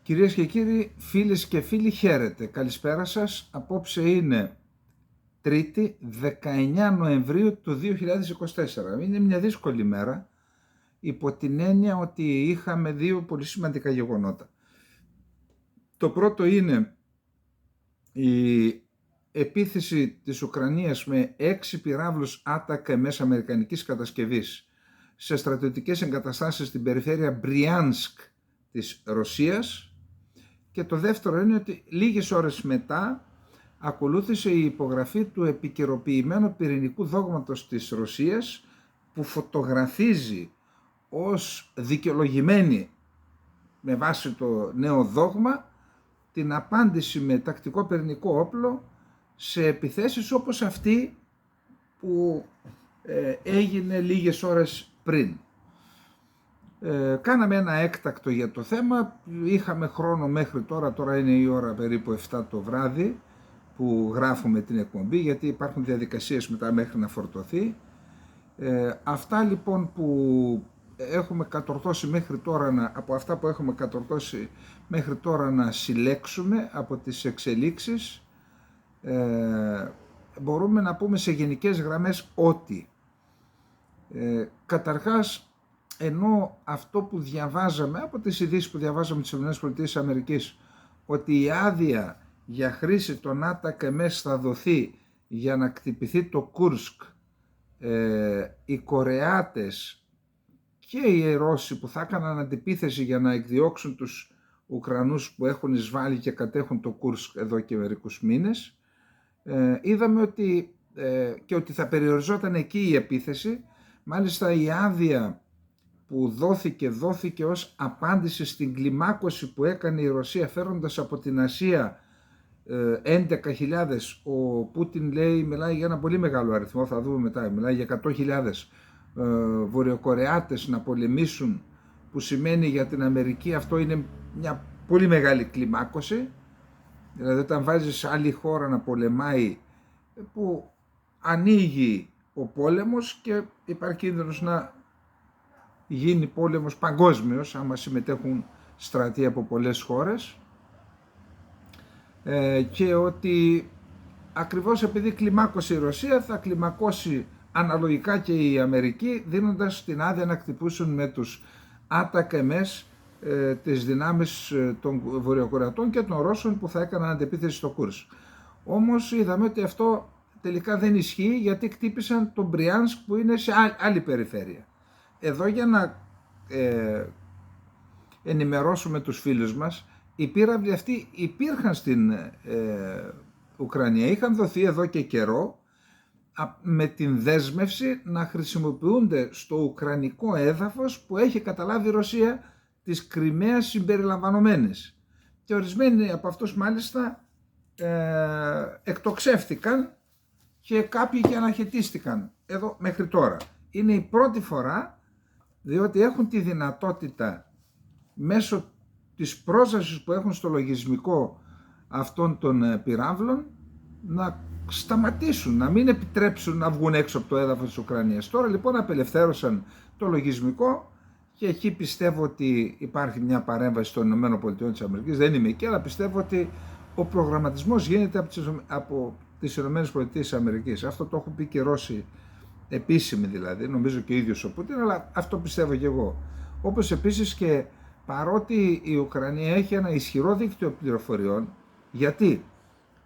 Κυρίες και κύριοι, φίλες και φίλοι, χαίρετε. Καλησπέρα σας. Απόψε είναι Τρίτη, 19 Νοεμβρίου του 2024. Είναι μια δύσκολη μέρα, υπό την έννοια ότι είχαμε δύο πολύ σημαντικά γεγονότα. Το πρώτο είναι η επίθεση της Ουκρανίας με 6 πυράβλους ATACMS αμερικανικής κατασκευής σε στρατιωτικές εγκαταστάσεις στην περιφέρεια Μπριάνσκ της Ρωσίας. Και το δεύτερο είναι ότι λίγες ώρες μετά ακολούθησε η υπογραφή του επικαιροποιημένου πυρηνικού δόγματος της Ρωσίας, που φωτογραφίζει ως δικαιολογημένη με βάση το νέο δόγμα την απάντηση με τακτικό πυρηνικό όπλο σε επιθέσεις όπως αυτή που έγινε λίγες ώρες πριν. Κάναμε ένα έκτακτο για το θέμα, είχαμε χρόνο μέχρι τώρα είναι η ώρα περίπου 7 το βράδυ που γράφουμε την εκπομπή, γιατί υπάρχουν διαδικασίες μετά μέχρι να φορτωθεί. Αυτά λοιπόν που έχουμε κατορθώσει μέχρι τώρα, από αυτά που έχουμε κατορθώσει μέχρι τώρα να συλλέξουμε από τις εξελίξεις, μπορούμε να πούμε σε γενικές γραμμές ότι καταρχάς, ενώ αυτό που διαβάζαμε από τις ειδήσεις που διαβάζαμε τις ΗΠΑ, ότι η άδεια για χρήση των ATACMS θα δοθεί για να κτυπηθεί το Κούρσκ, οι Κορεάτες και οι Ρώσοι που θα έκαναν αντιπίθεση για να εκδιώξουν τους Ουκρανούς που έχουν εισβάλει και κατέχουν το Κούρσκ εδώ και μερικούς μήνες, είδαμε ότι, και ότι θα περιοριζόταν εκεί η επίθεση. Μάλιστα η άδεια που δόθηκε ως απάντηση στην κλιμάκωση που έκανε η Ρωσία φέροντας από την Ασία 11.000. Ο Πούτιν μιλάει για ένα πολύ μεγάλο αριθμό, θα δούμε μετά, μιλάει για 100.000 Βορειοκορεάτες να πολεμήσουν, που σημαίνει για την Αμερική αυτό είναι μια πολύ μεγάλη κλιμάκωση. Δηλαδή όταν βάζεις άλλη χώρα να πολεμάει, που ανοίγει ο πόλεμος και υπάρχει κίνδυνος να γίνει πόλεμος παγκόσμιος άμα συμμετέχουν στρατοί από πολλές χώρες, και ότι ακριβώς επειδή κλιμάκωσε η Ρωσία θα κλιμακώσει αναλογικά και η Αμερική, δίνοντας την άδεια να χτυπούσουν με τους ATACMS τις δυνάμεις των Βορειοκορεατών και των Ρώσων που θα έκαναν αντεπίθεση στο Κούρσκ. Όμως είδαμε ότι αυτό τελικά δεν ισχύει, γιατί χτύπησαν τον Μπριάνσκ που είναι σε άλλη περιφέρεια. Εδώ για να ενημερώσουμε τους φίλους μας, οι πύραυλοι αυτοί υπήρχαν στην Ουκρανία, είχαν δοθεί εδώ και καιρό με την δέσμευση να χρησιμοποιούνται στο ουκρανικό έδαφος που έχει καταλάβει η Ρωσία, της Κριμαίας συμπεριλαμβανομένης. Και ορισμένοι από αυτούς μάλιστα εκτοξεύτηκαν και κάποιοι και αναχαιτίστηκαν εδώ μέχρι τώρα. Είναι η πρώτη φορά, διότι έχουν τη δυνατότητα μέσω της πρόσβασης που έχουν στο λογισμικό αυτών των πυράβλων να σταματήσουν, να μην επιτρέψουν να βγουν έξω από το έδαφος της Ουκρανίας. Τώρα λοιπόν απελευθέρωσαν το λογισμικό και εκεί πιστεύω ότι υπάρχει μια παρέμβαση των ΗΠΑ. Δεν είμαι εκεί, αλλά πιστεύω ότι ο προγραμματισμός γίνεται από τις ΗΠΑ. Αυτό το έχουν πει και Ρώσοι επίσημοι, δηλαδή, νομίζω και ο ίδιος ο Πούτιν, αλλά αυτό πιστεύω και εγώ. Όπως επίσης και παρότι η Ουκρανία έχει ένα ισχυρό δίκτυο πληροφοριών, γιατί?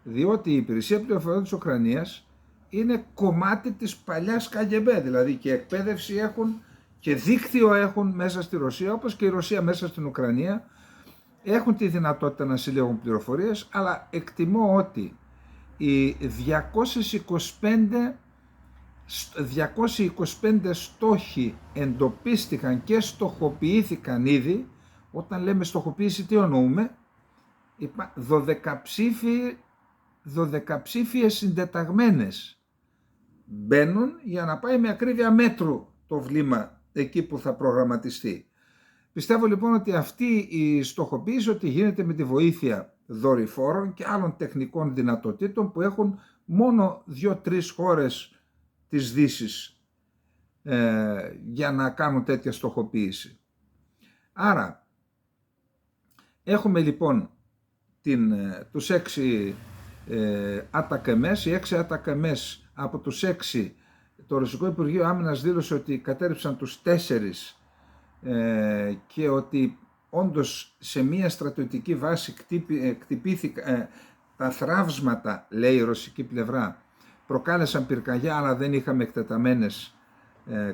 Διότι η υπηρεσία πληροφοριών της Ουκρανίας είναι κομμάτι της παλιάς KGB, δηλαδή και εκπαίδευση έχουν και δίκτυο έχουν μέσα στη Ρωσία, όπως και η Ρωσία μέσα στην Ουκρανία, έχουν τη δυνατότητα να συλλέγουν πληροφορίες, αλλά εκτιμώ ότι οι 225 στόχοι εντοπίστηκαν και στοχοποιήθηκαν ήδη. Όταν λέμε στοχοποίηση, τι εννοούμε? 12ψήφιες συντεταγμένες μπαίνουν για να πάει με ακρίβεια μέτρου το βλήμα εκεί που θα προγραμματιστεί. Πιστεύω λοιπόν ότι αυτή η στοχοποίηση ότι γίνεται με τη βοήθεια δορυφόρων και άλλων τεχνικών δυνατοτήτων που έχουν μόνο 2-3 χώρες της Δύσης για να κάνουν τέτοια στοχοποίηση. Άρα, Έχουμε λοιπόν τους 6 ατακεμές, οι 6 ατακεμές από τους 6, το Ρωσικό Υπουργείο Άμυνας δήλωσε ότι κατέρριψαν τους 4 και ότι όντως σε μία στρατιωτική βάση κτυπήθηκαν τα θραύσματα, λέει η ρωσική πλευρά, προκάλεσαν πυρκαγιά, αλλά δεν είχαμε εκτεταμένες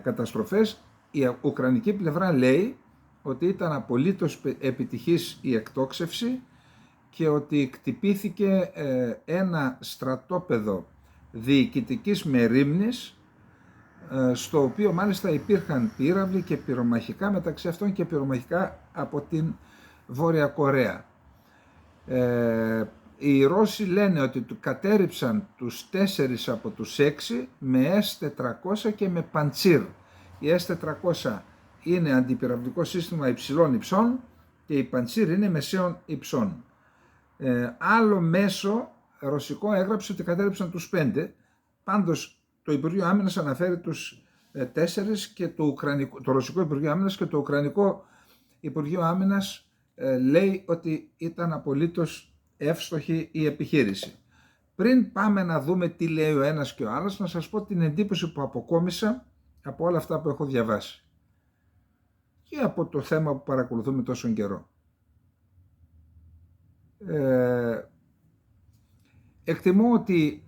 καταστροφές. Η ουκρανική πλευρά λέει ότι ήταν απολύτως επιτυχής η εκτόξευση και ότι κτυπήθηκε ένα στρατόπεδο διοικητικής μερίμνης, στο οποίο μάλιστα υπήρχαν πύραυλοι και πυρομαχικά, μεταξύ αυτών και πυρομαχικά από την Βόρεια Κορέα. Οι Ρώσοι λένε ότι του κατέρριψαν τους 4 από τους 6 με S-400 και με Παντσίρ. Η S-400 είναι αντιπυραυλικό σύστημα υψηλών υψών και η Παντσίρ είναι μεσαίων υψών. Άλλο μέσο ρωσικό έγραψε ότι κατέρριψαν τους 5, πάντως το Υπουργείο Άμυνας αναφέρει τους 4 και το Ρωσικό Υπουργείο Άμυνας και το Ουκρανικό Υπουργείο Άμυνας λέει ότι ήταν απολύτως εύστοχη η επιχείρηση. Πριν πάμε να δούμε τι λέει ο ένας και ο άλλος, να σας πω την εντύπωση που αποκόμισα από όλα αυτά που έχω διαβάσει και από το θέμα που παρακολουθούμε τόσο καιρό. Εκτιμώ ότι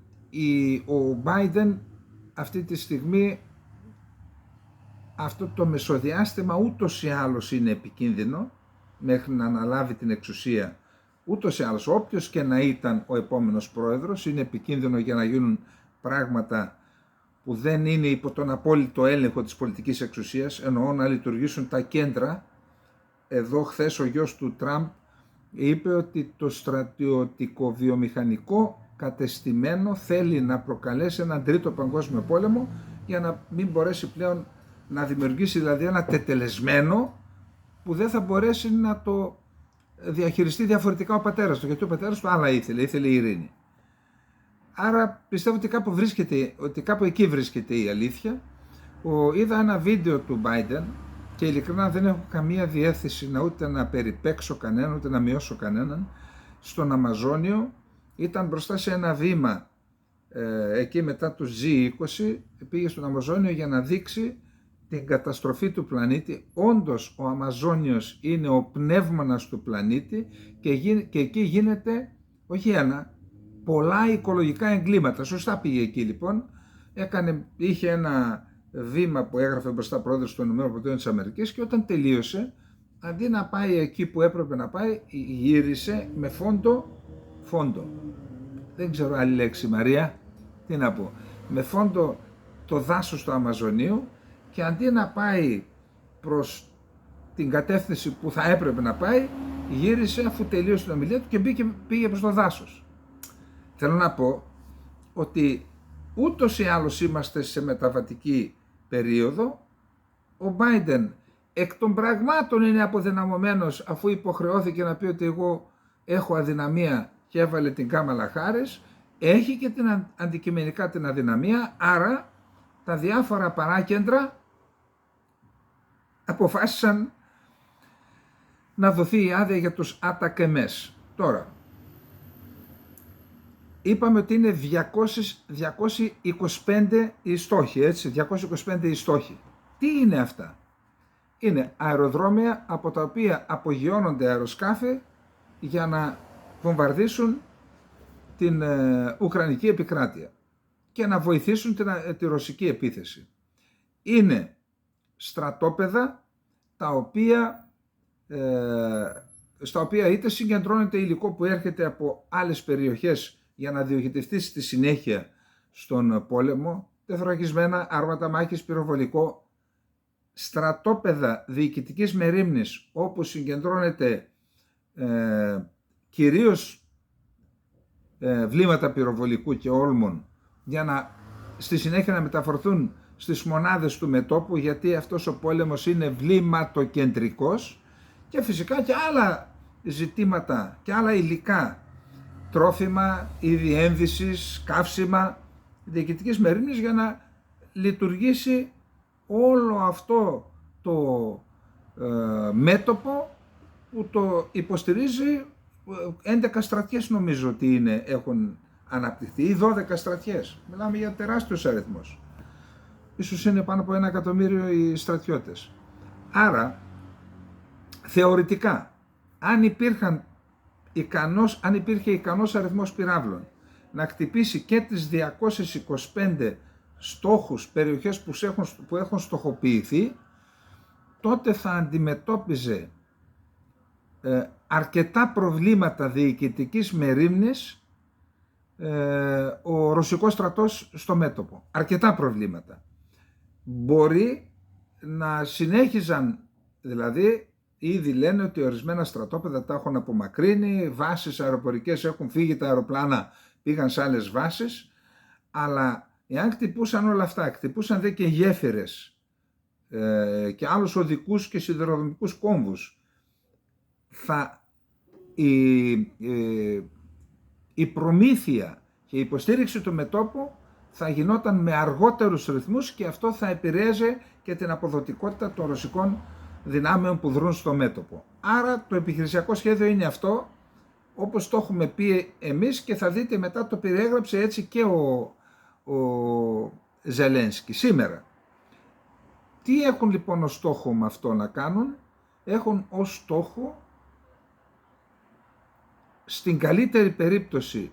ο Biden αυτή τη στιγμή, αυτό το μεσοδιάστημα ούτως ή άλλως είναι επικίνδυνο μέχρι να αναλάβει την εξουσία. Ούτως ή άλλως, όποιος και να ήταν ο επόμενος πρόεδρος, είναι επικίνδυνο για να γίνουν πράγματα που δεν είναι υπό τον απόλυτο έλεγχο της πολιτικής εξουσίας, εννοώ να λειτουργήσουν τα κέντρα. Εδώ χθες ο γιος του Τραμπ είπε ότι το στρατιωτικό βιομηχανικό κατεστημένο θέλει να προκαλέσει έναν τρίτο παγκόσμιο πόλεμο για να μην μπορέσει πλέον να δημιουργήσει δηλαδή ένα τετελεσμένο που δεν θα μπορέσει να το διαχειριστεί διαφορετικά ο πατέρας του, γιατί ο πατέρας του άλλα ήθελε ειρήνη. Άρα πιστεύω ότι κάπου εκεί βρίσκεται η αλήθεια. Είδα ένα βίντεο του Biden και ειλικρινά δεν έχω καμία διεύθυνση ούτε να περιπέξω κανέναν, ούτε να μειώσω κανέναν. Στον Αμαζόνιο ήταν μπροστά σε ένα βήμα εκεί μετά το G20, πήγε στον Αμαζόνιο για να δείξει την καταστροφή του πλανήτη. Όντως ο Αμαζόνιος είναι ο πνεύμονας του πλανήτη και εκεί γίνεται όχι ένα, πολλά οικολογικά εγκλήματα. Σωστά πήγε εκεί λοιπόν, είχε ένα βήμα που έγραφε μπροστά πρόεδρος των ΗΠΑ και όταν τελείωσε, αντί να πάει εκεί που έπρεπε να πάει, γύρισε με φόντο. Δεν ξέρω άλλη λέξη, Μαρία, τι να πω. Με φόντο το δάσος του Αμαζονίου και αντί να πάει προς την κατεύθυνση που θα έπρεπε να πάει, γύρισε αφού τελείωσε την ομιλία του και πήγε προς το δάσος. Θέλω να πω ότι ούτως ή άλλως είμαστε σε μεταβατική περίοδο. Ο Biden εκ των πραγμάτων είναι αποδυναμωμένος αφού υποχρεώθηκε να πει ότι εγώ έχω αδυναμία και έβαλε την Κάμαλα Χάρις. Έχει και αντικειμενικά την αδυναμία, άρα τα διάφορα παράκεντρα αποφάσισαν να δοθεί η άδεια για τους ατακεμές. Τώρα, είπαμε ότι είναι 225 οι στόχοι, έτσι, 225 οι στόχοι. Τι είναι αυτά? Είναι αεροδρόμια από τα οποία απογειώνονται αεροσκάφη για να βομβαρδίσουν την Ουκρανική επικράτεια και να βοηθήσουν τη ρωσική επίθεση. Είναι στρατόπεδα στα οποία είτε συγκεντρώνεται υλικό που έρχεται από άλλες περιοχές για να διοχετευτεί στη συνέχεια στον πόλεμο, τεθωρακισμένα, άρματα μάχης, πυροβολικό, στρατόπεδα διοικητικής μερίμνης όπου συγκεντρώνεται κυρίως βλήματα πυροβολικού και όλμων για να στη συνέχεια να μεταφορθούν στις μονάδες του μετώπου, γιατί αυτός ο πόλεμος είναι βλήματοκεντρικός, και φυσικά και άλλα ζητήματα και άλλα υλικά, τρόφιμα, είδη ένδυσης, καύσιμα, διοικητικής μερίμνης για να λειτουργήσει όλο αυτό το μέτωπο που το υποστηρίζει 11 στρατιές νομίζω ότι έχουν αναπτυχθεί ή 12 στρατιές. Μιλάμε για τεράστιος αριθμός. Ίσως είναι πάνω από 1 εκατομμύριο οι στρατιώτες. Άρα, θεωρητικά, αν υπήρχε ικανός αριθμός πυράβλων να χτυπήσει και τις 225 στόχους, περιοχές που έχουν στοχοποιηθεί, τότε θα αντιμετώπιζε αρκετά προβλήματα διοικητικής μερίμνης ο ρωσικός στρατός στο μέτωπο. Αρκετά προβλήματα. Μπορεί να συνέχιζαν, δηλαδή ήδη λένε ότι ορισμένα στρατόπεδα τα έχουν απομακρύνει, βάσεις αεροπορικές έχουν φύγει, τα αεροπλάνα πήγαν σε άλλες βάσεις, αλλά εάν χτυπούσαν όλα αυτά, χτυπούσαν δε και γέφυρες και άλλους οδικούς και σιδηροδρομικούς κόμβους, η προμήθεια και η υποστήριξη του μετώπου θα γινόταν με αργότερους ρυθμούς και αυτό θα επηρέαζε και την αποδοτικότητα των ρωσικών δυνάμεων που δρούν στο μέτωπο. Άρα το επιχειρησιακό σχέδιο είναι αυτό, όπως το έχουμε πει εμείς, και θα δείτε μετά το περιέγραψε έτσι και ο Ζελένσκι σήμερα. Τι έχουν λοιπόν ως στόχο με αυτό να κάνουν? Έχουν ως στόχο στην καλύτερη περίπτωση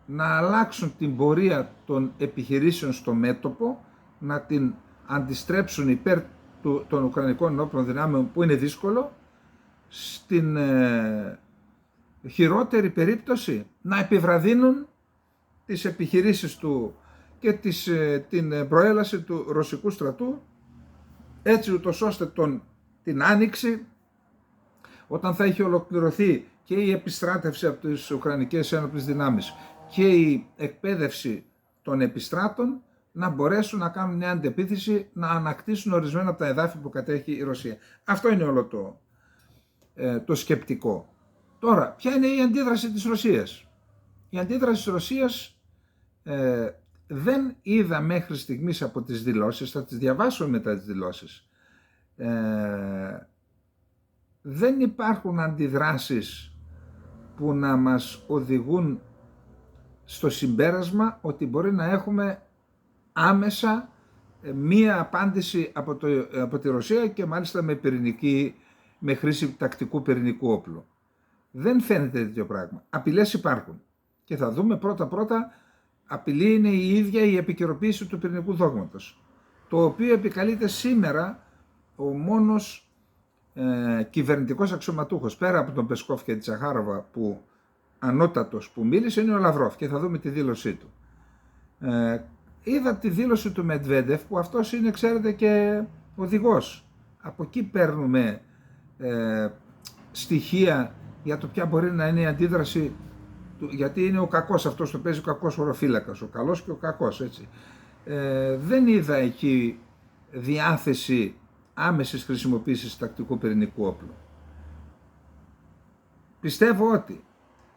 να αλλάξουν την πορεία των επιχειρήσεων στο μέτωπο, να την αντιστρέψουν υπέρ των Ουκρανικών ενόπλων δυνάμεων, που είναι δύσκολο. Στην χειρότερη περίπτωση να επιβραδύνουν τις επιχειρήσεις του και την προέλαση του ρωσικού στρατού, έτσι ούτως ώστε την Άνοιξη, όταν θα έχει ολοκληρωθεί και η επιστράτευση από τις Ουκρανικές ένοπλες δυνάμεις και η εκπαίδευση των επιστράτων, να μπορέσουν να κάνουν μια αντεπίθεση, να ανακτήσουν ορισμένα από τα εδάφη που κατέχει η Ρωσία. Αυτό είναι όλο το σκεπτικό. Τώρα, ποια είναι η αντίδραση της Ρωσίας? Η αντίδραση της Ρωσίας δεν είδα μέχρι στιγμής από τις δηλώσεις, θα τις διαβάσω μετά τις δηλώσεις. Δεν υπάρχουν αντιδράσεις που να μας οδηγούν στο συμπέρασμα ότι μπορεί να έχουμε άμεσα μία απάντηση από τη Ρωσία, και μάλιστα με χρήση τακτικού πυρηνικού όπλου. Δεν φαίνεται τέτοιο πράγμα. Απειλές υπάρχουν. Και θα δούμε πρώτα απειλή είναι η ίδια η επικαιροποίηση του πυρηνικού δόγματος, το οποίο επικαλείται σήμερα ο μόνος κυβερνητικός αξιωματούχος, πέρα από τον Πεσκόφ και τη Τσαχάροβα, που ανώτατος που μίλησε, είναι ο Λαυρόφ, και θα δούμε τη δήλωσή του. Είδα τη δήλωση του Μετβέντεφ, που αυτός είναι, ξέρετε, και οδηγός. Από εκεί παίρνουμε στοιχεία για το ποια μπορεί να είναι η αντίδραση του, γιατί είναι ο κακός αυτός, το παίζει ο κακός οροφύλακας, ο καλός και ο κακός, έτσι. Δεν είδα εκεί διάθεση άμεσης χρησιμοποίησης τακτικού πυρηνικού όπλου. Πιστεύω ότι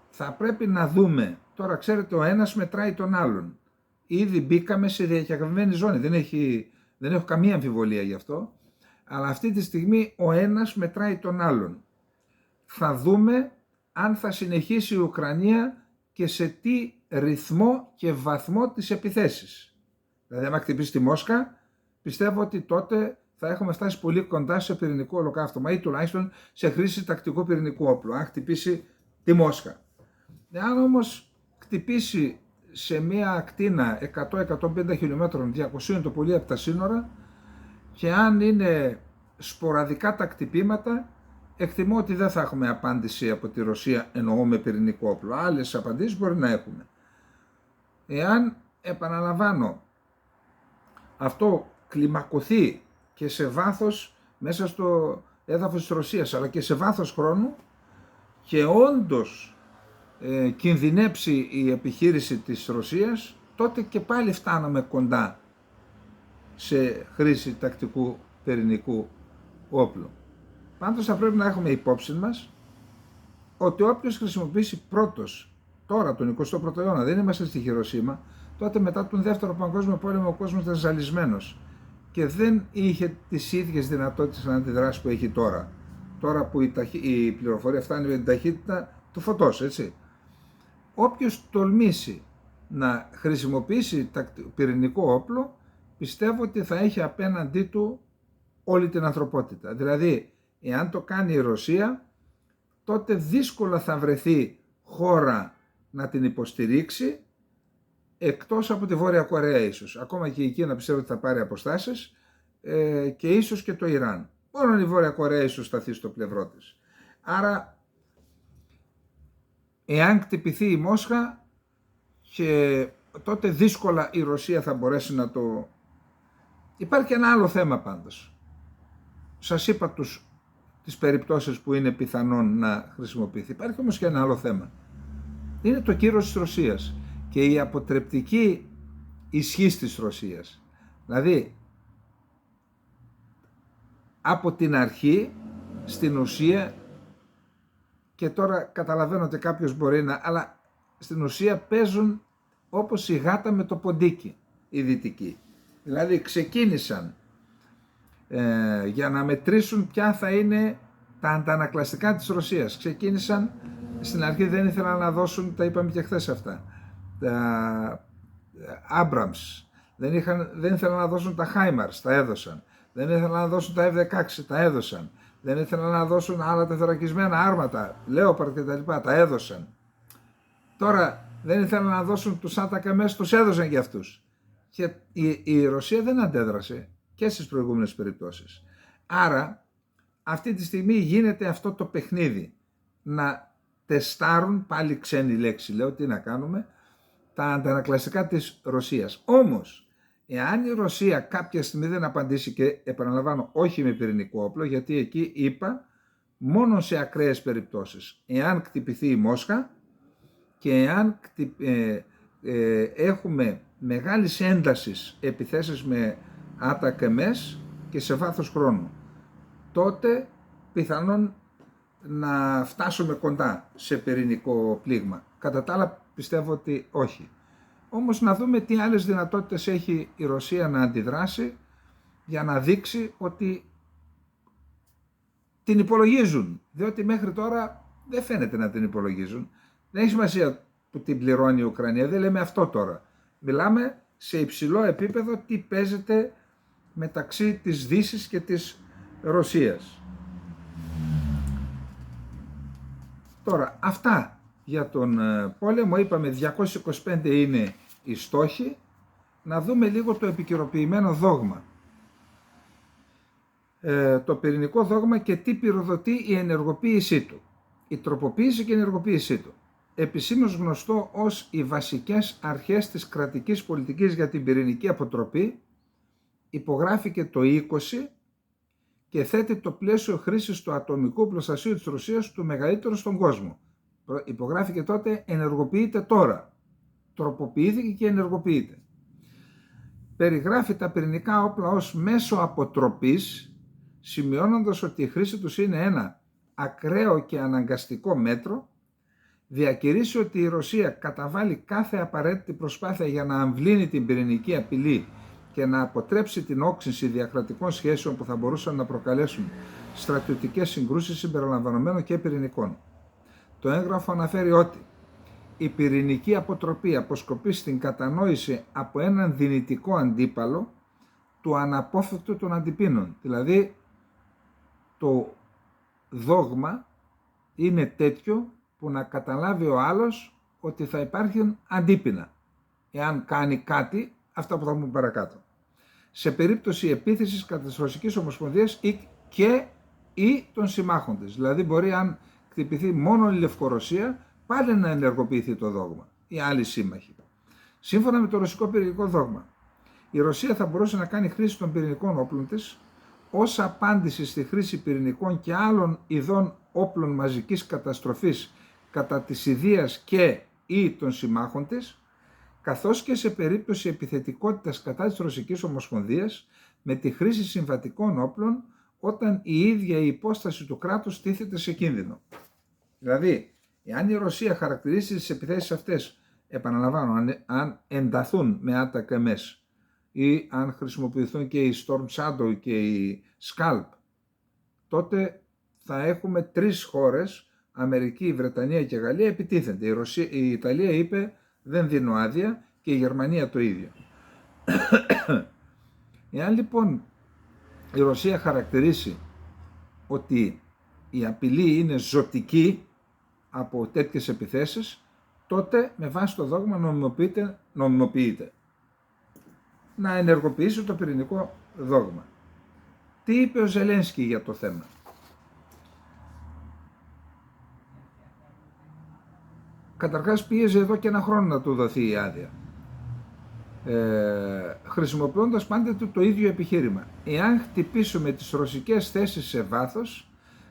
θα πρέπει να δούμε, τώρα ξέρετε, ο ένας μετράει τον άλλον. Ήδη μπήκαμε σε διακεκαμένη ζώνη, δεν έχω καμία αμφιβολία γι' αυτό, αλλά αυτή τη στιγμή ο ένας μετράει τον άλλον. Θα δούμε αν θα συνεχίσει η Ουκρανία και σε τι ρυθμό και βαθμό τις επιθέσεις. Δηλαδή, αν χτυπήσει τη Μόσχα, πιστεύω ότι τότε θα έχουμε φτάσει πολύ κοντά σε πυρηνικό ολοκαύτωμα ή τουλάχιστον σε χρήση τακτικού πυρηνικού όπλου, αν χτυπήσει τη Μόσχα. Αν όμως χτυπήσει σε μια ακτίνα 100-150 χιλιόμετρων, 200 το πολύ από τα σύνορα, και αν είναι σποραδικά τα χτυπήματα, εκτιμώ ότι δεν θα έχουμε απάντηση από τη Ρωσία, εννοώ με πυρηνικό όπλο. Άλλες απαντήσεις μπορεί να έχουμε. Εάν, επαναλαμβάνω, αυτό κλιμακωθεί και σε βάθος μέσα στο έδαφος της Ρωσίας, αλλά και σε βάθος χρόνου, και όντως κινδυνέψει η επιχείρηση της Ρωσίας, τότε και πάλι φτάνουμε κοντά σε χρήση τακτικού πυρηνικού όπλου. Πάντως θα πρέπει να έχουμε υπόψη μας ότι όποιος χρησιμοποιήσει πρώτος, τώρα τον 21ο αιώνα, δεν είμαστε στη Χειροσίμα, τότε μετά τον Δεύτερο Παγκόσμιο Πόλεμο ο κόσμος ήταν ζαλισμένος και δεν είχε τις ίδιες δυνατότητες να αντιδράσει που έχει τώρα. τώρα που η πληροφορία φτάνει με την ταχύτητα του φωτός, έτσι. Όποιος τολμήσει να χρησιμοποιήσει πυρηνικό όπλο, πιστεύω ότι θα έχει απέναντί του όλη την ανθρωπότητα. Δηλαδή, εάν το κάνει η Ρωσία, τότε δύσκολα θα βρεθεί χώρα να την υποστηρίξει, εκτός από τη Βόρεια Κορέα ίσως. Ακόμα και η Κίνα πιστεύω ότι θα πάρει αποστάσεις, και ίσως και το Ιράν. Μόνο η Βόρεια Κορέα ίσως σταθεί στο πλευρό της. Άρα, εάν χτυπηθεί η Μόσχα, και τότε δύσκολα η Ρωσία θα μπορέσει να το... Υπάρχει ένα άλλο θέμα πάντως. Σας είπα τις περιπτώσεις που είναι πιθανόν να χρησιμοποιηθεί. Υπάρχει όμως και ένα άλλο θέμα. Είναι το κύρος της Ρωσίας και η αποτρεπτική ισχύς της Ρωσίας. Δηλαδή, από την αρχή, στην ουσία, και τώρα καταλαβαίνω ότι κάποιος μπορεί να... αλλά στην ουσία παίζουν όπως η γάτα με το ποντίκι οι δυτικοί. Δηλαδή ξεκίνησαν για να μετρήσουν ποια θα είναι τα αντανακλαστικά της Ρωσίας. Ξεκίνησαν, στην αρχή δεν ήθελαν να δώσουν, τα είπαμε και χθες αυτά, τα Abrams, δεν ήθελαν να δώσουν τα HIMARS, τα έδωσαν. Δεν ήθελαν να δώσουν τα F-16, τα έδωσαν. Δεν ήθελαν να δώσουν άλλα τεθωρακισμένα άρματα, Leopard και τα λοιπά, τα έδωσαν. Τώρα δεν ήθελαν να δώσουν τους άτακαμές, τους έδωσαν για αυτούς. Και η Ρωσία δεν αντέδρασε και στις προηγούμενες περιπτώσεις. Άρα αυτή τη στιγμή γίνεται αυτό το παιχνίδι, να τεστάρουν, πάλι ξένη λέξη λέω, τι να κάνουμε, τα αντανακλαστικά της Ρωσίας. Όμως, εάν η Ρωσία κάποια στιγμή δεν απαντήσει, και επαναλαμβάνω όχι με πυρηνικό όπλο, γιατί εκεί είπα μόνο σε ακραίες περιπτώσεις, εάν χτυπηθεί η Μόσχα και εάν έχουμε μεγάλης έντασης επιθέσεις με άτακεμες και σε βάθος χρόνου, τότε πιθανόν να φτάσουμε κοντά σε πυρηνικό πλήγμα. Κατά τα άλλα πιστεύω ότι όχι. Όμως να δούμε τι άλλες δυνατότητες έχει η Ρωσία να αντιδράσει, για να δείξει ότι την υπολογίζουν. Διότι μέχρι τώρα δεν φαίνεται να την υπολογίζουν. Δεν έχει σημασία που την πληρώνει η Ουκρανία, δεν λέμε αυτό τώρα. Μιλάμε σε υψηλό επίπεδο τι παίζεται μεταξύ της Δύσης και της Ρωσίας. Τώρα, αυτά για τον πόλεμο. Είπαμε 225 είναι οι στόχοι. Να δούμε λίγο το επικαιροποιημένο δόγμα. Το πυρηνικό δόγμα και τι πυροδοτεί η ενεργοποίησή του. Η τροποποίηση και η ενεργοποίησή του. Επισήμως γνωστό ως οι βασικές αρχές της κρατικής πολιτικής για την πυρηνική αποτροπή, υπογράφηκε το 20 και θέτει το πλαίσιο χρήσης του ατομικού προστασίου της Ρωσίας του μεγαλύτερου στον κόσμο. Υπογράφηκε τότε, ενεργοποιείται τώρα. Τροποποιήθηκε και ενεργοποιείται. Περιγράφει τα πυρηνικά όπλα ως μέσο αποτροπής, σημειώνοντας ότι η χρήση τους είναι ένα ακραίο και αναγκαστικό μέτρο. Διακηρύσει ότι η Ρωσία καταβάλει κάθε απαραίτητη προσπάθεια για να αμβλύνει την πυρηνική απειλή και να αποτρέψει την όξυνση διακρατικών σχέσεων που θα μπορούσαν να προκαλέσουν στρατιωτικές συγκρούσεις συμπεριλαμβανομένων και πυρηνικών. Το έγγραφο αναφέρει ότι η πυρηνική αποτροπή αποσκοπεί στην κατανόηση από έναν δυνητικό αντίπαλο του αναπόφευκτου των αντιπίνων. Δηλαδή το δόγμα είναι τέτοιο που να καταλάβει ο άλλος ότι θα υπάρχουν αντίπεινα εάν κάνει κάτι, αυτά που θα πούμε παρακάτω. Σε περίπτωση επίθεσης κατά της Ρωσικής Ομοσπονδίας ή των συμμάχων της. Δηλαδή μπορεί, αν χτυπηθεί μόνο η Λευκορωσία, πάλι να ενεργοποιηθεί το δόγμα, οι άλλοι σύμμαχοι. Σύμφωνα με το ρωσικό πυρηνικό δόγμα, η Ρωσία θα μπορούσε να κάνει χρήση των πυρηνικών όπλων της ως απάντηση στη χρήση πυρηνικών και άλλων ειδών όπλων μαζικής καταστροφής κατά της ιδείας και ή των συμμάχων της, καθώς και σε περίπτωση επιθετικότητας κατά της Ρωσικής Ομοσπονδίας με τη χρήση συμβατικών όπλων όταν η ίδια η υπόσταση του κράτους τίθεται σε κίνδυνο. Δηλαδή, εάν η Ρωσία χαρακτηρίσει τις επιθέσεις αυτές, επαναλαμβάνω, αν ενταθούν με άτακαμες ή αν χρησιμοποιηθούν και οι Storm Shadow και οι Scalp, τότε θα έχουμε 3 χώρες, Αμερική, η Βρετανία και η Γαλλία, επιτίθενται. Η Ιταλία είπε δεν δίνω άδεια και η Γερμανία το ίδιο. Εάν λοιπόν η Ρωσία χαρακτηρίσει ότι η απειλή είναι ζωτική από τέτοιες επιθέσεις, τότε με βάση το δόγμα νομιμοποιείται να ενεργοποιήσει το πυρηνικό δόγμα. Τι είπε ο Ζελένσκι για το θέμα? Καταρχάς πίεζε εδώ και 1 χρόνο να του δοθεί η άδεια, χρησιμοποιώντας πάντα το ίδιο επιχείρημα. Εάν χτυπήσουμε τις ρωσικές θέσεις σε βάθος,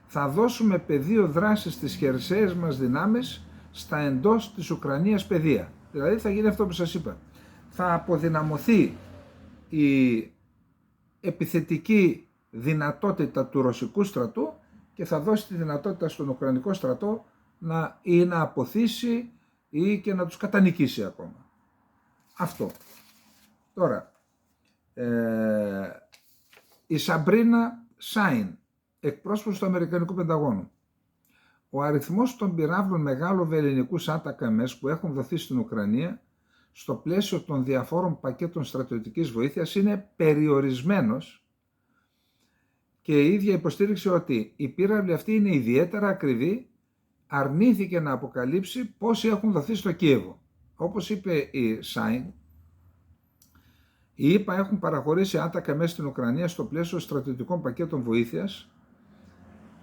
θα δώσουμε πεδίο δράσης στις χερσαίες μας δυνάμεις στα εντός της Ουκρανίας πεδία. Δηλαδή θα γίνει αυτό που σας είπα. Θα αποδυναμωθεί η επιθετική δυνατότητα του ρωσικού στρατού και θα δώσει τη δυνατότητα στον Ουκρανικό στρατό να αποθήσει ή και να τους κατανικήσει ακόμα. Αυτό. Τώρα, η Σαμπρίνα Σάιν, εκπρόσωπος του Αμερικανικού Πενταγώνου. Ο αριθμός των πυράβλων μεγάλου βελληνικού ATACMS που έχουν δοθεί στην Ουκρανία στο πλαίσιο των διαφόρων πακέτων στρατιωτικής βοήθειας είναι περιορισμένος και η ίδια υποστήριξε ότι οι πύραυλοι αυτοί είναι ιδιαίτερα ακριβοί, αρνήθηκε να αποκαλύψει πόσοι έχουν δοθεί στο Κίεβο. Όπως είπε η Σάιν, οι ΗΠΑ έχουν παραχωρήσει ATACMS στην Ουκρανία στο πλαίσιο στρατιωτικών πακέτων βοήθειας.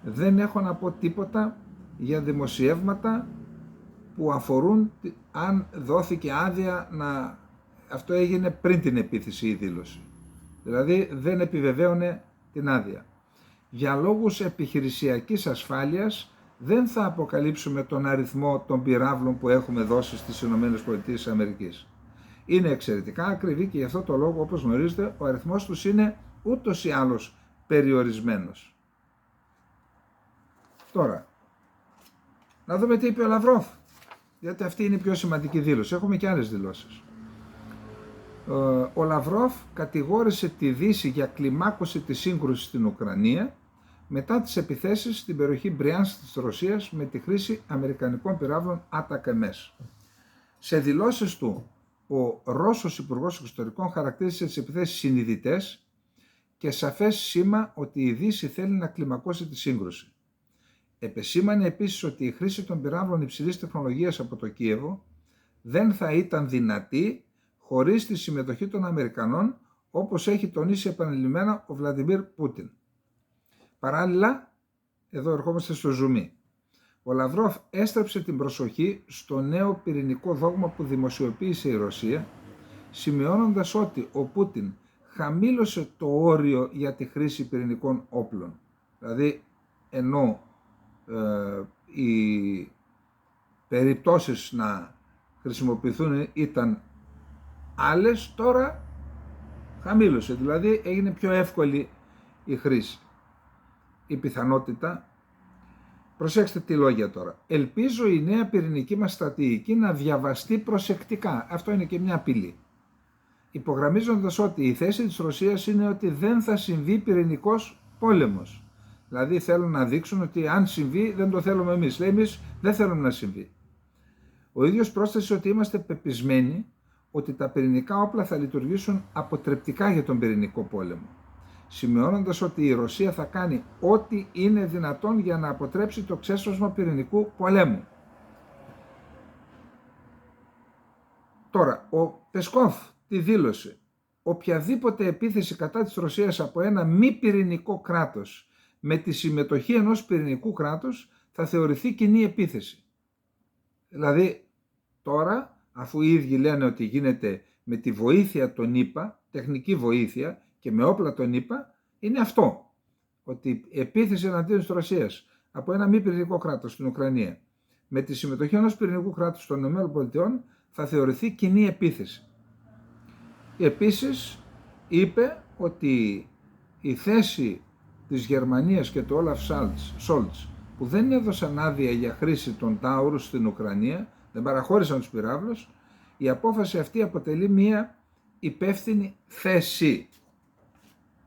Δεν έχω να πω τίποτα για δημοσιεύματα που αφορούν αν δόθηκε άδεια να... Αυτό έγινε πριν την επίθεση η δήλωση. Δηλαδή δεν επιβεβαίωνε την άδεια. Για λόγους επιχειρησιακής ασφάλειας δεν θα αποκαλύψουμε τον αριθμό των πυράβλων που έχουμε δώσει στις ΗΠΑ. Είναι εξαιρετικά ακριβή και γι' αυτό το λόγο, όπως γνωρίζετε, ο αριθμός τους είναι ούτως ή άλλως περιορισμένος. Τώρα, να δούμε τι είπε ο Λαυρόφ, γιατί αυτή είναι η πιο σημαντική δήλωση. Έχουμε και άλλες δηλώσεις. Ο Λαυρόφ κατηγόρησε τη Δύση για κλιμάκωση της σύγκρουσης στην Ουκρανία μετά τις επιθέσεις στην περιοχή Μπριάνσκ της Ρωσίας με τη χρήση αμερικανικών πυράβλων ATACMS. Σε δηλώσεις του, ο Ρώσος Υπουργός Εξωτερικών χαρακτήρισε τις επιθέσεις συνειδητές και σαφές σήμα ότι η Δύση θέλει να κλιμακώσει τη σύγκρουση. Επεσήμανε επίσης ότι η χρήση των πυράβλων υψηλής τεχνολογίας από το Κίεβο δεν θα ήταν δυνατή χωρίς τη συμμετοχή των Αμερικανών, όπως έχει τονίσει επανειλημμένα ο Βλαντιμίρ Πούτιν. Παράλληλα, εδώ ερχόμαστε στο ζουμί. Ο Λαυρόφ έστρεψε την προσοχή στο νέο πυρηνικό δόγμα που δημοσιοποίησε η Ρωσία, σημειώνοντας ότι ο Πούτιν χαμήλωσε το όριο για τη χρήση πυρηνικών όπλων. Δηλαδή, ενώ οι περιπτώσεις να χρησιμοποιηθούν ήταν άλλες, τώρα χαμήλωσε. Δηλαδή, έγινε πιο εύκολη η χρήση. Η πιθανότητα, προσέξτε τι λόγια τώρα, ελπίζω η νέα πυρηνική μας στρατηγική να διαβαστεί προσεκτικά. Αυτό είναι και μια απειλή. Υπογραμμίζοντας ότι η θέση της Ρωσίας είναι ότι δεν θα συμβεί πυρηνικός πόλεμος. Δηλαδή θέλουν να δείξουν ότι αν συμβεί δεν το θέλουμε εμείς. Λέει εμείς δεν θέλουμε να συμβεί. Ο ίδιος πρόσθεσε ότι είμαστε πεπισμένοι ότι τα πυρηνικά όπλα θα λειτουργήσουν αποτρεπτικά για τον πυρηνικό πόλεμο, σημειώνοντας ότι η Ρωσία θα κάνει ό,τι είναι δυνατόν για να αποτρέψει το ξέσπασμα πυρηνικού πολέμου. Τώρα, ο Πεσκόφ τη δήλωσε: οποιαδήποτε επίθεση κατά της Ρωσίας από ένα μη πυρηνικό κράτος με τη συμμετοχή ενός πυρηνικού κράτους θα θεωρηθεί κοινή επίθεση. Δηλαδή, τώρα, αφού οι ίδιοι λένε ότι γίνεται με τη βοήθεια των ΗΠΑ, τεχνική βοήθεια και με όπλα των ΗΠΑ, είναι αυτό. Ότι η επίθεση εναντίον της Ρωσίας από ένα μη πυρηνικό κράτος στην Ουκρανία με τη συμμετοχή ενός πυρηνικού κράτους των ΗΠΑ θα θεωρηθεί κοινή επίθεση. Επίσης είπε ότι η θέση της Γερμανίας και του Όλαφ Σόλτς που δεν έδωσαν άδεια για χρήση των Τάουρους στην Ουκρανία, δεν παραχώρησαν τους πυράβλους, η απόφαση αυτή αποτελεί μια υπεύθυνη θέση.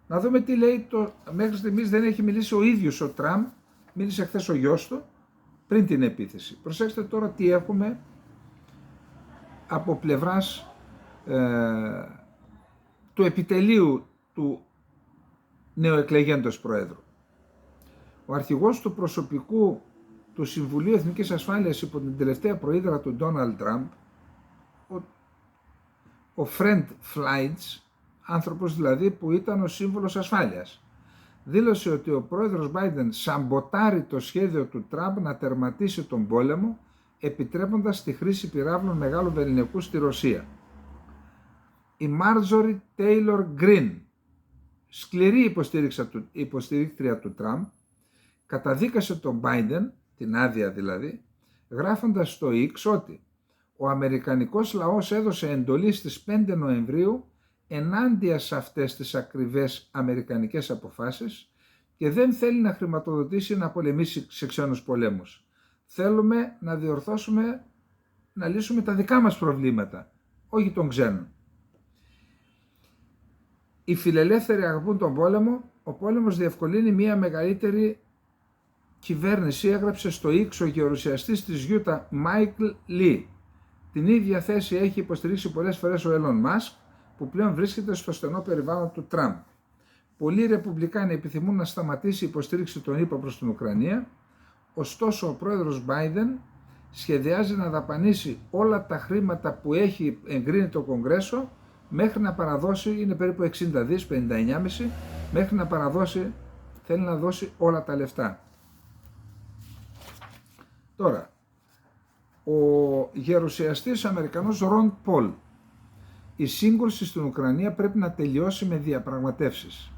Να δούμε τι λέει μέχρι στιγμής δεν έχει μιλήσει ο ίδιος ο Τραμπ Μίλησε χθες ο γιος του πριν την επίθεση. Προσέξτε τώρα τι έχουμε από πλευράς του επιτελείου του νεοεκλεγέντος Προέδρου. Ο αρχηγός του προσωπικού του Συμβουλίου Εθνικής Ασφάλειας υπό την τελευταία προείδρα του Ντόναλντ Τραμπ, ο Φρεντ Φλάιντς, άνθρωπος δηλαδή που ήταν ο σύμβουλος ασφάλειας, δήλωσε ότι ο πρόεδρος Biden σαμποτάρει το σχέδιο του Τραμπ να τερματίσει τον πόλεμο, επιτρέποντας τη χρήση πυράβλων μεγάλου βεληνικού στη Ρωσία. Η Μάρτζορι Τέιλορ Γκριν, σκληρή υποστηρίκτρια του Τραμπ, καταδίκασε τον Biden, την άδεια δηλαδή, γράφοντας στο X ότι ο Αμερικανικός λαός έδωσε εντολή στις 5 Νοεμβρίου ενάντια σε αυτές τις ακριβές αμερικανικές αποφάσεις και δεν θέλει να χρηματοδοτήσει να πολεμήσει σε ξένους πολέμους. Θέλουμε να διορθώσουμε, να λύσουμε τα δικά μας προβλήματα, όχι των ξένων. Οι φιλελεύθεροι αγαπούν τον πόλεμο, ο πόλεμος διευκολύνει μια μεγαλύτερη κυβέρνηση, έγραψε στο X ο γερουσιαστής της Γιούτα Μάικλ Λι. Την ίδια θέση έχει υποστηρίξει πολλές φορές ο Elon Musk, που πλέον βρίσκεται στο στενό περιβάλλον του Τραμπ. Πολλοί ρεπουμπλικάνοι επιθυμούν να σταματήσει η υποστήριξη των ΗΠΑ προς την Ουκρανία, ωστόσο ο πρόεδρος Biden σχεδιάζει να δαπανίσει όλα τα χρήματα που έχει εγκρίνει το Κογκρέσο μέχρι να παραδώσει, είναι περίπου 60 δις, 59,5, μέχρι να παραδώσει, θέλει να δώσει όλα τα λεφτά. Τώρα, ο γερουσιαστής Αμερικανός Ρον Πολ, η σύγκρουση στην Ουκρανία πρέπει να τελειώσει με διαπραγματεύσεις.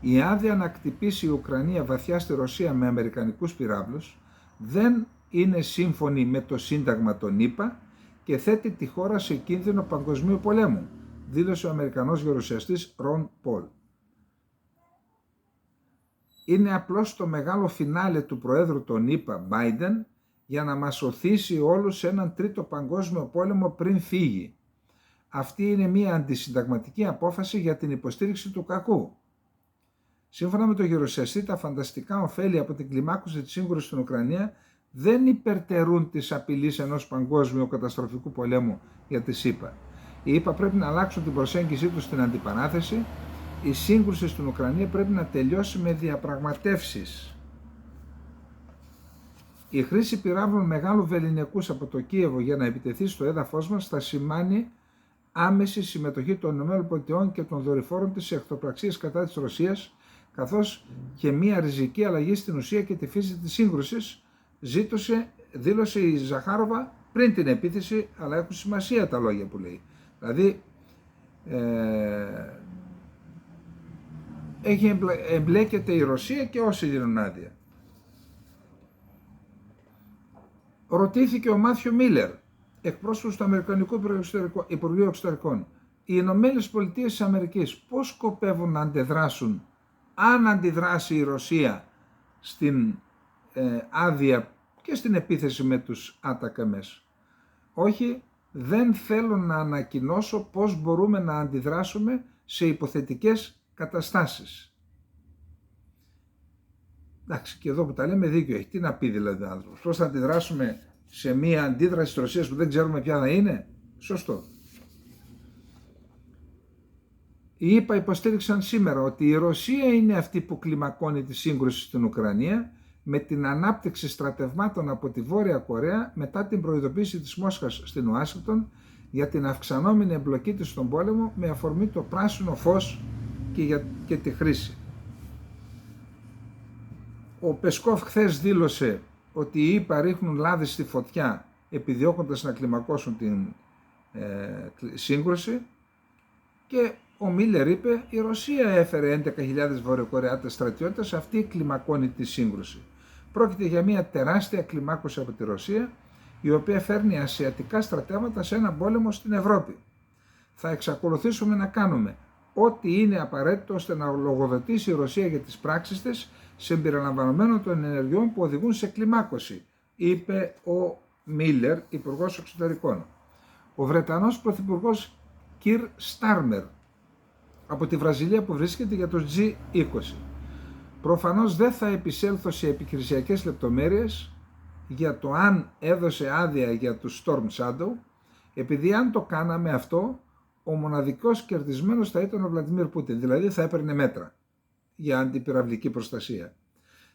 Η άδεια να χτυπήσει η Ουκρανία βαθιά στη Ρωσία με αμερικανικούς πυράβλους δεν είναι σύμφωνη με το Σύνταγμα των ΗΠΑ και θέτει τη χώρα σε κίνδυνο παγκοσμίου πολέμου, δήλωσε ο Αμερικανός γερουσιαστής Ρον Πολ. Είναι απλώς το μεγάλο φινάλε του Προέδρου των ΗΠΑ Biden για να μας οθήσει όλους σε έναν τρίτο παγκόσμιο πόλεμο πριν φύγει. Αυτή είναι μια αντισυνταγματική απόφαση για την υποστήριξη του κακού. Σύμφωνα με τον γερουσιαστή, τα φανταστικά ωφέλη από την κλιμάκωση της σύγκρουσης στην Ουκρανία δεν υπερτερούν της απειλής ενός παγκόσμιου καταστροφικού πολέμου για τη ΗΠΑ. Οι ΗΠΑ πρέπει να αλλάξουν την προσέγγιση τους στην αντιπαράθεση. Η σύγκρουση στην Ουκρανία πρέπει να τελειώσει με διαπραγματεύσεις. Η χρήση πυράβλων μεγάλου βεληνικούς από το Κίεβο για να επιτεθεί στο έδαφος μας θα σημάνει άμεση συμμετοχή των ΗΠΑ και των δορυφόρων της σε εχθροπραξίες κατά της Ρωσίας, καθώς και μια ριζική αλλαγή στην ουσία και τη φύση της σύγκρουσης, δήλωσε η Ζαχάροβα πριν την επίθεση, αλλά έχουν σημασία τα λόγια που λέει. Δηλαδή, εμπλέκεται η Ρωσία και όσοι δίνουν άδεια. Ρωτήθηκε ο Μάθιου Μίλλερ, εκπρόσωπος του Αμερικανικού Υπουργείου Εξωτερικών, οι Ηνωμένες Πολιτείες της Αμερικής πώς σκοπεύουν να αντιδράσουν αν αντιδράσει η Ρωσία στην άδεια και στην επίθεση με τους άτακαμες. Όχι, δεν θέλω να ανακοινώσω πώς μπορούμε να αντιδράσουμε σε υποθετικές καταστάσεις. Εντάξει, και εδώ που τα λέμε δίκιο έχει. Τι να πει δηλαδή ο άνθρωπος? Πώς θα αντιδράσουμε σε μία αντίδραση της Ρωσίας που δεν ξέρουμε ποια θα είναι? Σωστό. Οι ΗΠΑ υποστήριξαν σήμερα ότι η Ρωσία είναι αυτή που κλιμακώνει τη σύγκρουση στην Ουκρανία με την ανάπτυξη στρατευμάτων από τη Βόρεια Κορέα μετά την προειδοποίηση της Μόσχας στην Ουάσιγκτον για την αυξανόμενη εμπλοκή της στον πόλεμο με αφορμή το πράσινο φως και τη χρήση. Ο Πεσκόφ χθες δήλωσε ότι οι ΗΠΑ ρίχνουν λάδι στη φωτιά επιδιώκοντας να κλιμακώσουν την σύγκρουση και ο Μίλλερ είπε η Ρωσία έφερε 11.000 Βορειοκορεάτες στρατιώτες, αυτή κλιμακώνει τη σύγκρουση. Πρόκειται για μια τεράστια κλιμάκωση από τη Ρωσία η οποία φέρνει ασιατικά στρατεύματα σε ένα πόλεμο στην Ευρώπη. Θα εξακολουθήσουμε να κάνουμε ό,τι είναι απαραίτητο ώστε να λογοδοτήσει η Ρωσία για τις πράξεις της συμπεριλαμβανομένων των ενεργειών που οδηγούν σε κλιμάκωση, είπε ο Μίλλερ, Υπουργός Εξωτερικών. Ο Βρετανός Πρωθυπουργός Κιρ Στάρμερ από τη Βραζιλία που βρίσκεται για το G20. Προφανώς δεν θα επισέλθω σε επιχειρησιακές λεπτομέρειες για το αν έδωσε άδεια για τους Storm Shadow, επειδή αν το κάναμε αυτό, ο μοναδικός κερδισμένος θα ήταν ο Βλαντιμίρ Πούτιν, δηλαδή θα έπαιρνε μέτρα για αντιπυραυλική προστασία.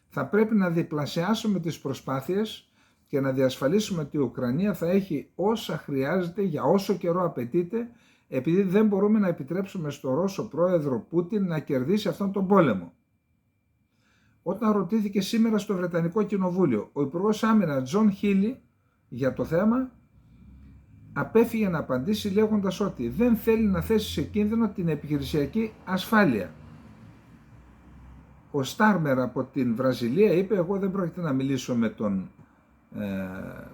Θα πρέπει να διπλασιάσουμε τις προσπάθειες και να διασφαλίσουμε ότι η Ουκρανία θα έχει όσα χρειάζεται για όσο καιρό απαιτείται, επειδή δεν μπορούμε να επιτρέψουμε στο Ρώσο πρόεδρο Πούτιν να κερδίσει αυτόν τον πόλεμο. Όταν ρωτήθηκε σήμερα στο Βρετανικό Κοινοβούλιο ο Υπουργός Άμυνας Τζον Χίλι για το θέμα, απέφυγε να απαντήσει λέγοντας ότι δεν θέλει να θέσει σε κίνδυνο την επιχειρησιακή ασφάλεια. Ο Στάρμερ από την Βραζιλία είπε: εγώ δεν πρόκειται να μιλήσω με τον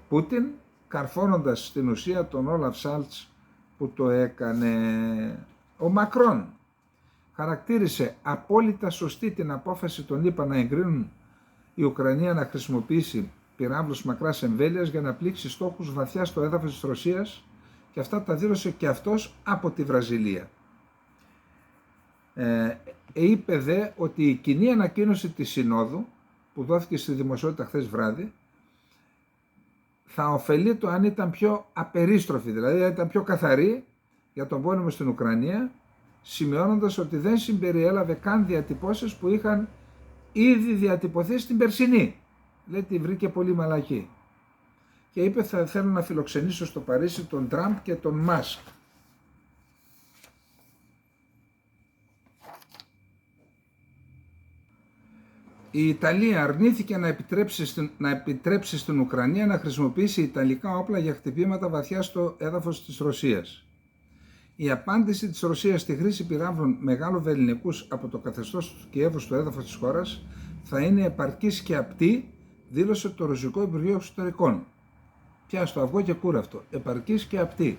Πούτιν, καρφώνοντας στην ουσία τον Όλαφ Σάλτς που το έκανε. Ο Μακρόν χαρακτήρισε απόλυτα σωστή την απόφαση των ΗΠΑ να εγκρίνουν η Ουκρανία να χρησιμοποιήσει πυράβλους μακράς εμβέλειας για να πλήξει στόχους βαθιά στο έδαφος της Ρωσίας, και αυτά τα δήλωσε και αυτός από τη Βραζιλία. Είπε δε ότι η κοινή ανακοίνωση της Συνόδου που δόθηκε στη δημοσιότητα χθες βράδυ θα ωφελεί το αν ήταν πιο απερίστροφη, δηλαδή ήταν πιο καθαρή για τον πόλεμο στην Ουκρανία, σημειώνοντας ότι δεν συμπεριέλαβε καν διατυπώσεις που είχαν ήδη διατυπωθεί στην περσινή. Λέει τη βρήκε πολύ μαλακή. Και είπε: θα θέλω να φιλοξενήσω στο Παρίσι τον Τραμπ και τον Μάσκ. Η Ιταλία αρνήθηκε να επιτρέψει στην Ουκρανία να χρησιμοποιήσει ιταλικά όπλα για χτυπήματα βαθιά στο έδαφος της Ρωσίας. Η απάντηση της Ρωσίας στη χρήση πυράβλων μεγαλοβελληνικούς από το καθεστώς του Κιέβου στο έδαφος της χώρας θα είναι επαρκής και απτή, δήλωσε το Ρωσικό Υπουργείο Εξωτερικών. Πια στο αυγό και κούραυτο, επαρκής και απτή.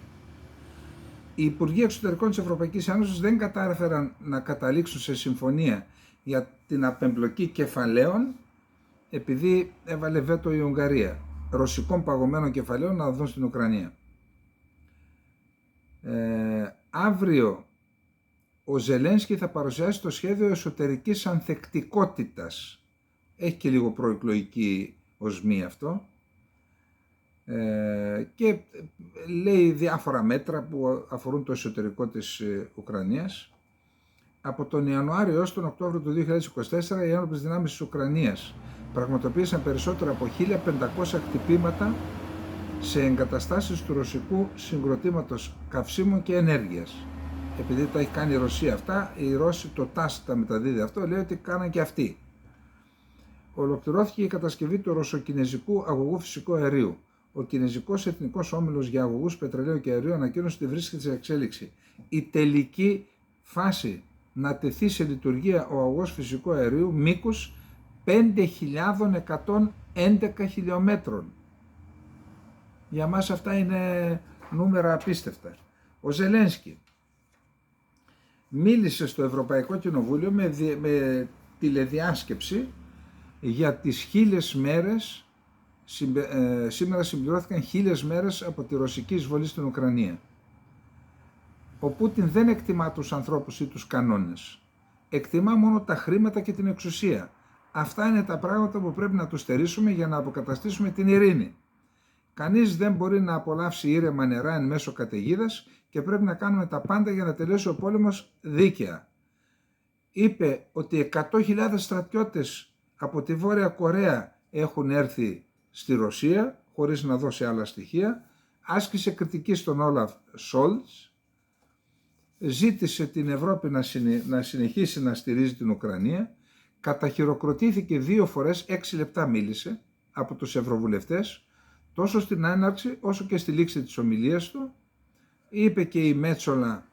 Οι Υπουργοί Εξωτερικών της Ευρωπαϊκής Ένωσης δεν κατάφεραν να καταλήξουν σε συμφωνία για την απεμπλοκή κεφαλαίων, επειδή έβαλε βέτο η Ουγγαρία, ρωσικών παγωμένων κεφαλαίων να δοθούν στην Ουκρανία. Αύριο ο Ζελένσκι θα παρουσιάσει το σχέδιο εσωτερικής ανθεκτικότητας. Έχει και λίγο προεκλογική οσμή αυτό. Και λέει διάφορα μέτρα που αφορούν το εσωτερικό της Ουκρανίας. Από τον Ιανουάριο έως τον Οκτώβριο του 2024 οι ένοπλες δυνάμεις της Ουκρανίας πραγματοποίησαν περισσότερα από 1.500 χτυπήματα σε εγκαταστάσεις του ρωσικού συγκροτήματος καυσίμων και ενέργειας. Επειδή τα έχει κάνει η Ρωσία αυτά, οι Ρώσοι το ΤΑΣ τα μεταδίδει αυτό, λέει ότι κάναν και αυτοί. Ολοκληρώθηκε η κατασκευή του ρωσοκινεζικού αγωγού φυσικού αερίου. Ο Κινεζικός Εθνικός Όμιλος για αγωγούς πετρελαίου και αερίου ανακοίνωσε ότι βρίσκεται σε εξέλιξη η τελική φάση να τεθεί σε λειτουργία ο αγωγός φυσικού αερίου μήκους 5.111 χιλιόμετρων. Για μας αυτά είναι νούμερα απίστευτα. Ο Ζελένσκι μίλησε στο Ευρωπαϊκό Κοινοβούλιο με τηλεδιάσκεψη για τις 1.000 μέρες, σήμερα συμπληρώθηκαν 1.000 μέρες από τη ρωσική εισβολή στην Ουκρανία. Ο Πούτιν δεν εκτιμά τους ανθρώπους ή τους κανόνες. Εκτιμά μόνο τα χρήματα και την εξουσία. Αυτά είναι τα πράγματα που πρέπει να τους στερήσουμε για να αποκαταστήσουμε την ειρήνη. Κανείς δεν μπορεί να απολαύσει ήρεμα νερά εν μέσω καταιγίδας και πρέπει να κάνουμε τα πάντα για να τελειώσει ο πόλεμος δίκαια. Είπε ότι 100.000 στρατιώτες από τη Βόρεια Κορέα έχουν έρθει στη Ρωσία, χωρίς να δώσει άλλα στοιχεία. Άσκησε κριτική στον Όλαφ Σόλτς. Ζήτησε την Ευρώπη να συνεχίσει να στηρίζει την Ουκρανία. Καταχειροκροτήθηκε 2 φορές, 6 λεπτά μίλησε από τους ευρωβουλευτές, τόσο στην έναρξη όσο και στη λήξη της ομιλίας του. Είπε και η Μέτσολα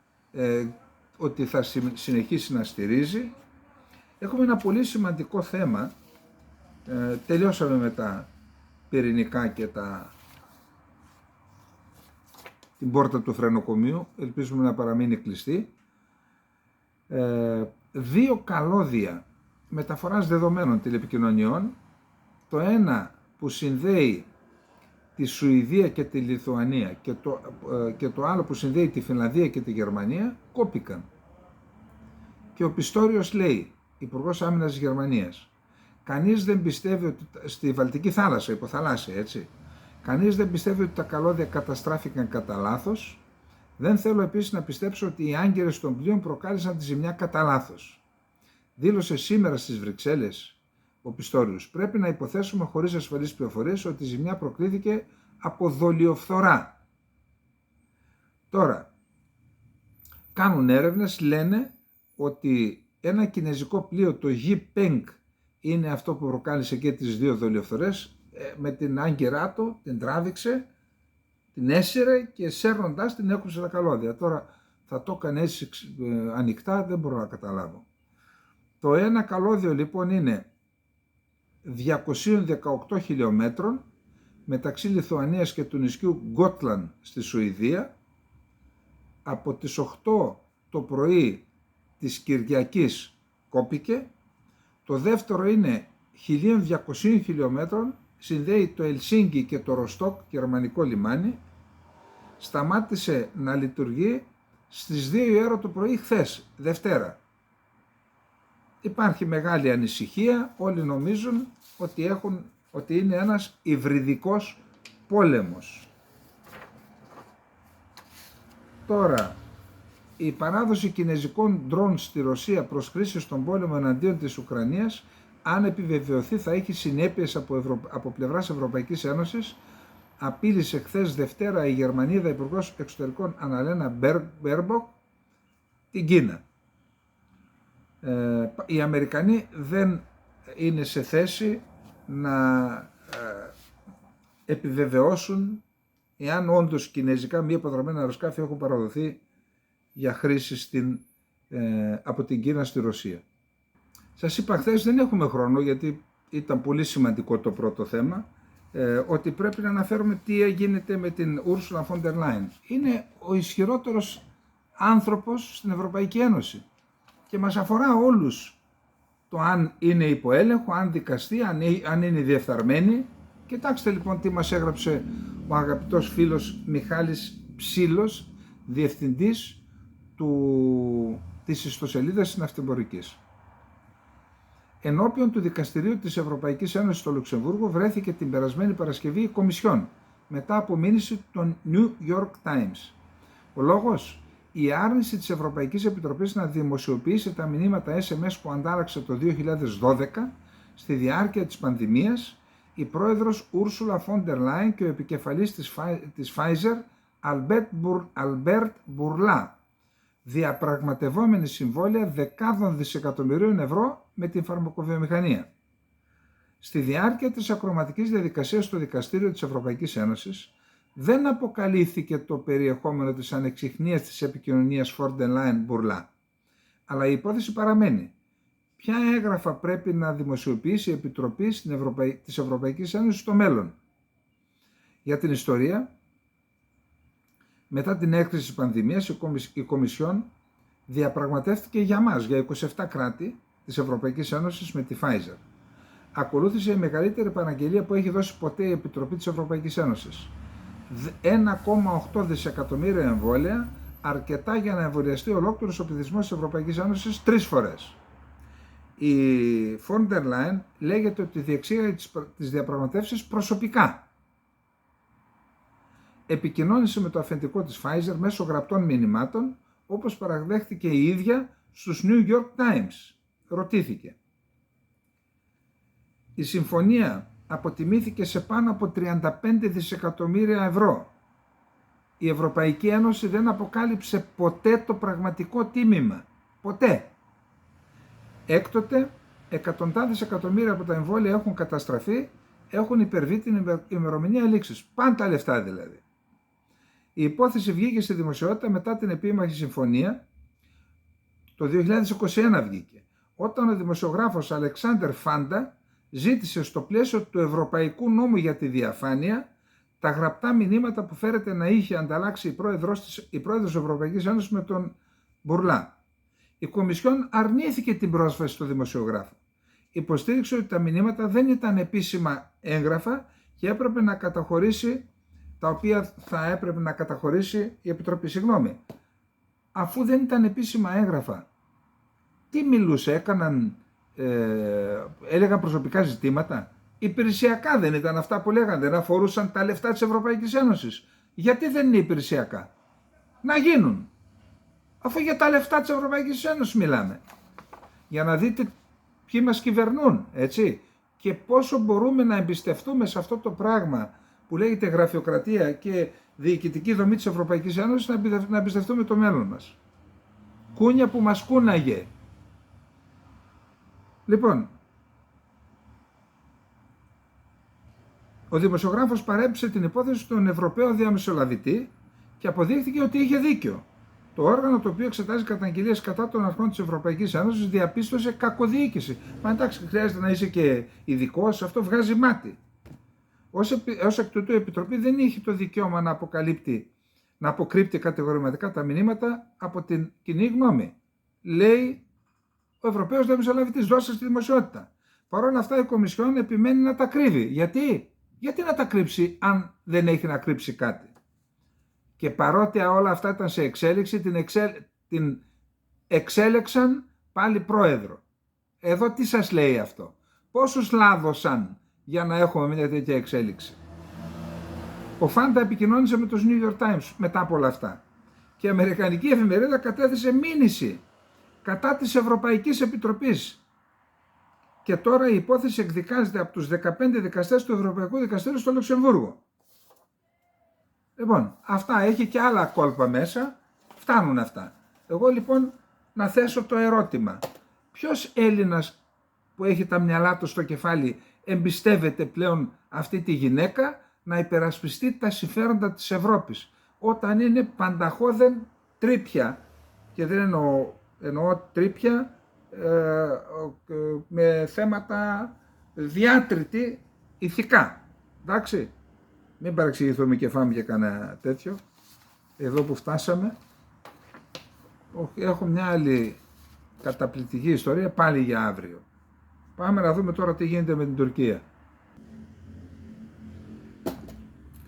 ότι θα συνεχίσει να στηρίζει. Έχουμε ένα πολύ σημαντικό θέμα. Τελειώσαμε με τα πυρηνικά και την πόρτα του φρενοκομείου. Ελπίζουμε να παραμείνει κλειστή. 2 καλώδια μεταφοράς δεδομένων τηλεπικοινωνιών. Το ένα που συνδέει τη Σουηδία και τη Λιθουανία και το άλλο που συνδέει τη Φινλανδία και τη Γερμανία κόπηκαν. Και ο Πιστόριος λέει Υπουργός Άμυνας της Γερμανίας. Κανείς δεν πιστεύει ότι στη Βαλτική θάλασσα, υποθαλάσσια, έτσι. Κανείς δεν πιστεύει ότι τα καλώδια καταστράφηκαν κατά λάθος. Δεν θέλω επίσης να πιστέψω ότι οι άγκυρες των πλοίων προκάλεσαν τη ζημιά κατά λάθος. Δήλωσε σήμερα στις Βρυξέλλες ο Πιστόριους. Πρέπει να υποθέσουμε χωρίς ασφαλείς πληροφορίες ότι η ζημιά προκλήθηκε από δολιοφθορά. Τώρα, κάνουν έρευνες, λένε ότι ένα κινέζικο πλοίο, το Yipeng, είναι αυτό που προκάλεσε και τις δύο δολιοφθορές. Με την άγκυρά του την τράβηξε, την έσυρε και σέρνοντας την έκοψε τα καλώδια. Τώρα θα το έκανε έτσι ανοιχτά, δεν μπορώ να καταλάβω. Το ένα καλώδιο λοιπόν είναι 218 χιλιόμετρων μεταξύ Λιθουανίας και του νησιού Γκότλαν στη Σουηδία. Από τις 8 το πρωί της Κυριακής κόπηκε. Το δεύτερο είναι 1200 χιλιόμετρων, συνδέει το Ελσίνκι και το Ροστόκ, γερμανικό λιμάνι. Σταμάτησε να λειτουργεί στις 2 η ώρα το πρωί χθες, Δευτέρα. Υπάρχει μεγάλη ανησυχία, όλοι νομίζουν ότι είναι ένας υβριδικός πόλεμος. Τώρα, η παράδοση κινέζικων ντρόν στη Ρωσία προς χρήση στον πόλεμο εναντίον της Ουκρανίας, αν επιβεβαιωθεί, θα έχει συνέπειες από πλευράς Ευρωπαϊκής Ένωσης, απείλησε χθες Δευτέρα η Γερμανίδα Υπουργός Εξωτερικών Αναλένα Μπέρμποκ την Κίνα. Οι Αμερικανοί δεν είναι σε θέση να επιβεβαιώσουν εάν όντως κινέζικα μη αποδρομμένα αεροσκάφη έχουν παραδοθεί για χρήση από την Κίνα στη Ρωσία. Σας είπα χθες, δεν έχουμε χρόνο γιατί ήταν πολύ σημαντικό το πρώτο θέμα, ότι πρέπει να αναφέρουμε τι γίνεται με την Ursula von der Leyen. Είναι ο ισχυρότερος άνθρωπος στην Ευρωπαϊκή Ένωση και μας αφορά όλους το αν είναι υπό έλεγχο, αν δικαστεί, αν είναι διεφθαρμένη. Κοιτάξτε λοιπόν τι μας έγραψε ο αγαπητός φίλος Μιχάλης Ψήλος, διευθυντής της ιστοσελίδας της Ναυτεμπορικής. Ενώπιον του Δικαστηρίου της Ευρωπαϊκής Ένωσης στο Λουξεμβούργο βρέθηκε την περασμένη Παρασκευή η Κομισιόν, μετά από μήνυση των New York Times. Ο λόγος: η άρνηση της Ευρωπαϊκής Επιτροπής να δημοσιοποιήσει τα μηνύματα SMS που αντάλλαξε το 2012 στη διάρκεια της πανδημίας, η πρόεδρος Ursula von der Leyen και ο επικεφαλής της Pfizer, Albert Bourla, διαπραγματευόμενοι συμβόλαια δεκάδων δισεκατομμυρίων ευρώ με την φαρμακοβιομηχανία. Στη διάρκεια της ακροματικής διαδικασίας στο Δικαστήριο της Ευρωπαϊκής Ένωσης δεν αποκαλύφθηκε το περιεχόμενο της ανεξιχνίας της επικοινωνίας von der Leyen-Bourla, αλλά η υπόθεση παραμένει. Ποια έγγραφα πρέπει να δημοσιοποιήσει η Επιτροπή της Ευρωπαϊκής Ένωσης στο μέλλον? Για την ιστορία, μετά την έκρηξη της πανδημίας, η Κομισιόν διαπραγματεύτηκε για μας, για 27 κράτη της Ευρωπαϊκής Ένωσης με τη Pfizer. Ακολούθησε η μεγαλύτερη παραγγελία που έχει δώσει ποτέ η Επιτροπή της Ευρωπαϊκής Ένωσης. 1,8 δισεκατομμύρια εμβόλια, αρκετά για να εμβολιαστεί ολόκληρος ο πληθυσμός της Ευρωπαϊκής Ένωσης 3 φορές. Η von der Leyen λέγεται ότι διεξήγαγε τις διαπραγματεύσεις προσωπικά. Επικοινώνησε με το αφεντικό της Pfizer μέσω γραπτών μηνυμάτων, όπως παραδέχτηκε η ίδια στους New York Times. Ρωτήθηκε. Η συμφωνία αποτιμήθηκε σε πάνω από 35 δισεκατομμύρια ευρώ. Η Ευρωπαϊκή Ένωση δεν αποκάλυψε ποτέ το πραγματικό τίμημα. Ποτέ. Έκτοτε, εκατοντάδες εκατομμύρια από τα εμβόλια έχουν καταστραφεί, έχουν υπερβεί την ημερομηνία λήξης. Πάνε τα λεφτά δηλαδή. Η υπόθεση βγήκε στη δημοσιότητα μετά την επίμαχη συμφωνία. Το 2021 βγήκε, όταν ο δημοσιογράφος Αλεξάντερ Φάντα ζήτησε στο πλαίσιο του Ευρωπαϊκού Νόμου για τη Διαφάνεια τα γραπτά μηνύματα που φέρεται να είχε ανταλλάξει η πρόεδρος της Ευρωπαϊκής Ένωσης με τον Μπουρλά. Η Κομισιόν αρνήθηκε την πρόσβαση στο δημοσιογράφο. Υποστήριξε ότι τα μηνύματα δεν ήταν επίσημα έγγραφα και έπρεπε να καταχωρήσει τα οποία θα έπρεπε να καταχωρήσει η Επιτροπή. Αφού δεν ήταν επίσημα έγγραφα, τι μιλούσε, έκαναν έλεγαν προσωπικά ζητήματα. Υπηρεσιακά δεν ήταν αυτά που λέγανε, δεν αφορούσαν τα λεφτά της Ευρωπαϊκής Ένωσης. Γιατί δεν είναι υπηρεσιακά? Να γίνουν. Αφού για τα λεφτά της Ευρωπαϊκής Ένωσης μιλάμε. Για να δείτε ποιοι μας κυβερνούν, έτσι. Και πόσο μπορούμε να εμπιστευτούμε σε αυτό το πράγμα που λέγεται γραφειοκρατία και διοικητική δομή της Ευρωπαϊκής Ένωσης, να εμπιστευτούμε το μέλλον μας. Κούνια που μας κούναγε. Λοιπόν, ο δημοσιογράφος παρέπεισε την υπόθεση στον Ευρωπαίο διαμεσολαβητή και αποδείχθηκε ότι είχε δίκιο. Το όργανο το οποίο εξετάζει καταγγελίες κατά των αρχών της Ευρωπαϊκής Ένωσης διαπίστωσε κακοδιοίκηση. Μα εντάξει, χρειάζεται να είσαι και ειδικός, αυτό βγάζει μάτι. Ως εκ τούτου η Επιτροπή δεν είχε το δικαίωμα να αποκρύπτει κατηγορηματικά τα μηνύματα από την κοινή γνώμη. Λέει ο Ευρωπαίος Διαμεσολαβητής, δώσε στη δημοσιότητα. Παρ' όλα αυτά η Κομισιόν επιμένει να τα κρύβει. Γιατί να τα κρύψει αν δεν έχει να κρύψει κάτι? Και παρότι όλα αυτά ήταν σε εξέλιξη, την εξέλεξαν πάλι πρόεδρο. Εδώ τι σας λέει αυτό? Πόσους λάδωσαν για να έχουμε μια τέτοια εξέλιξη? Ο Φάντα επικοινώνησε με τους New York Times μετά από όλα αυτά. Και η Αμερικανική εφημερίδα κατέθεσε μήνυση κατά της Ευρωπαϊκής Επιτροπής. Και τώρα η υπόθεση εκδικάζεται από τους 15 δικαστές του Ευρωπαϊκού Δικαστήριου στο Λουξεμβούργο. Λοιπόν, αυτά έχει και άλλα κόλπα μέσα, φτάνουν αυτά. Εγώ λοιπόν να θέσω το ερώτημα. Ποιος Έλληνας που έχει τα μυαλά του στο κεφάλι εμπιστεύεται πλέον αυτή τη γυναίκα να υπερασπιστεί τα συμφέροντα της Ευρώπης, όταν είναι πανταχώδεν τρίπια, και δεν εννοώ τρίπια με θέματα διάτρητη ηθικά, εντάξει? Μην παρεξηγηθούμε και φάμε για κανένα τέτοιο. Εδώ που φτάσαμε, έχω μια άλλη καταπληκτική ιστορία πάλι για αύριο. Πάμε να δούμε τώρα τι γίνεται με την Τουρκία.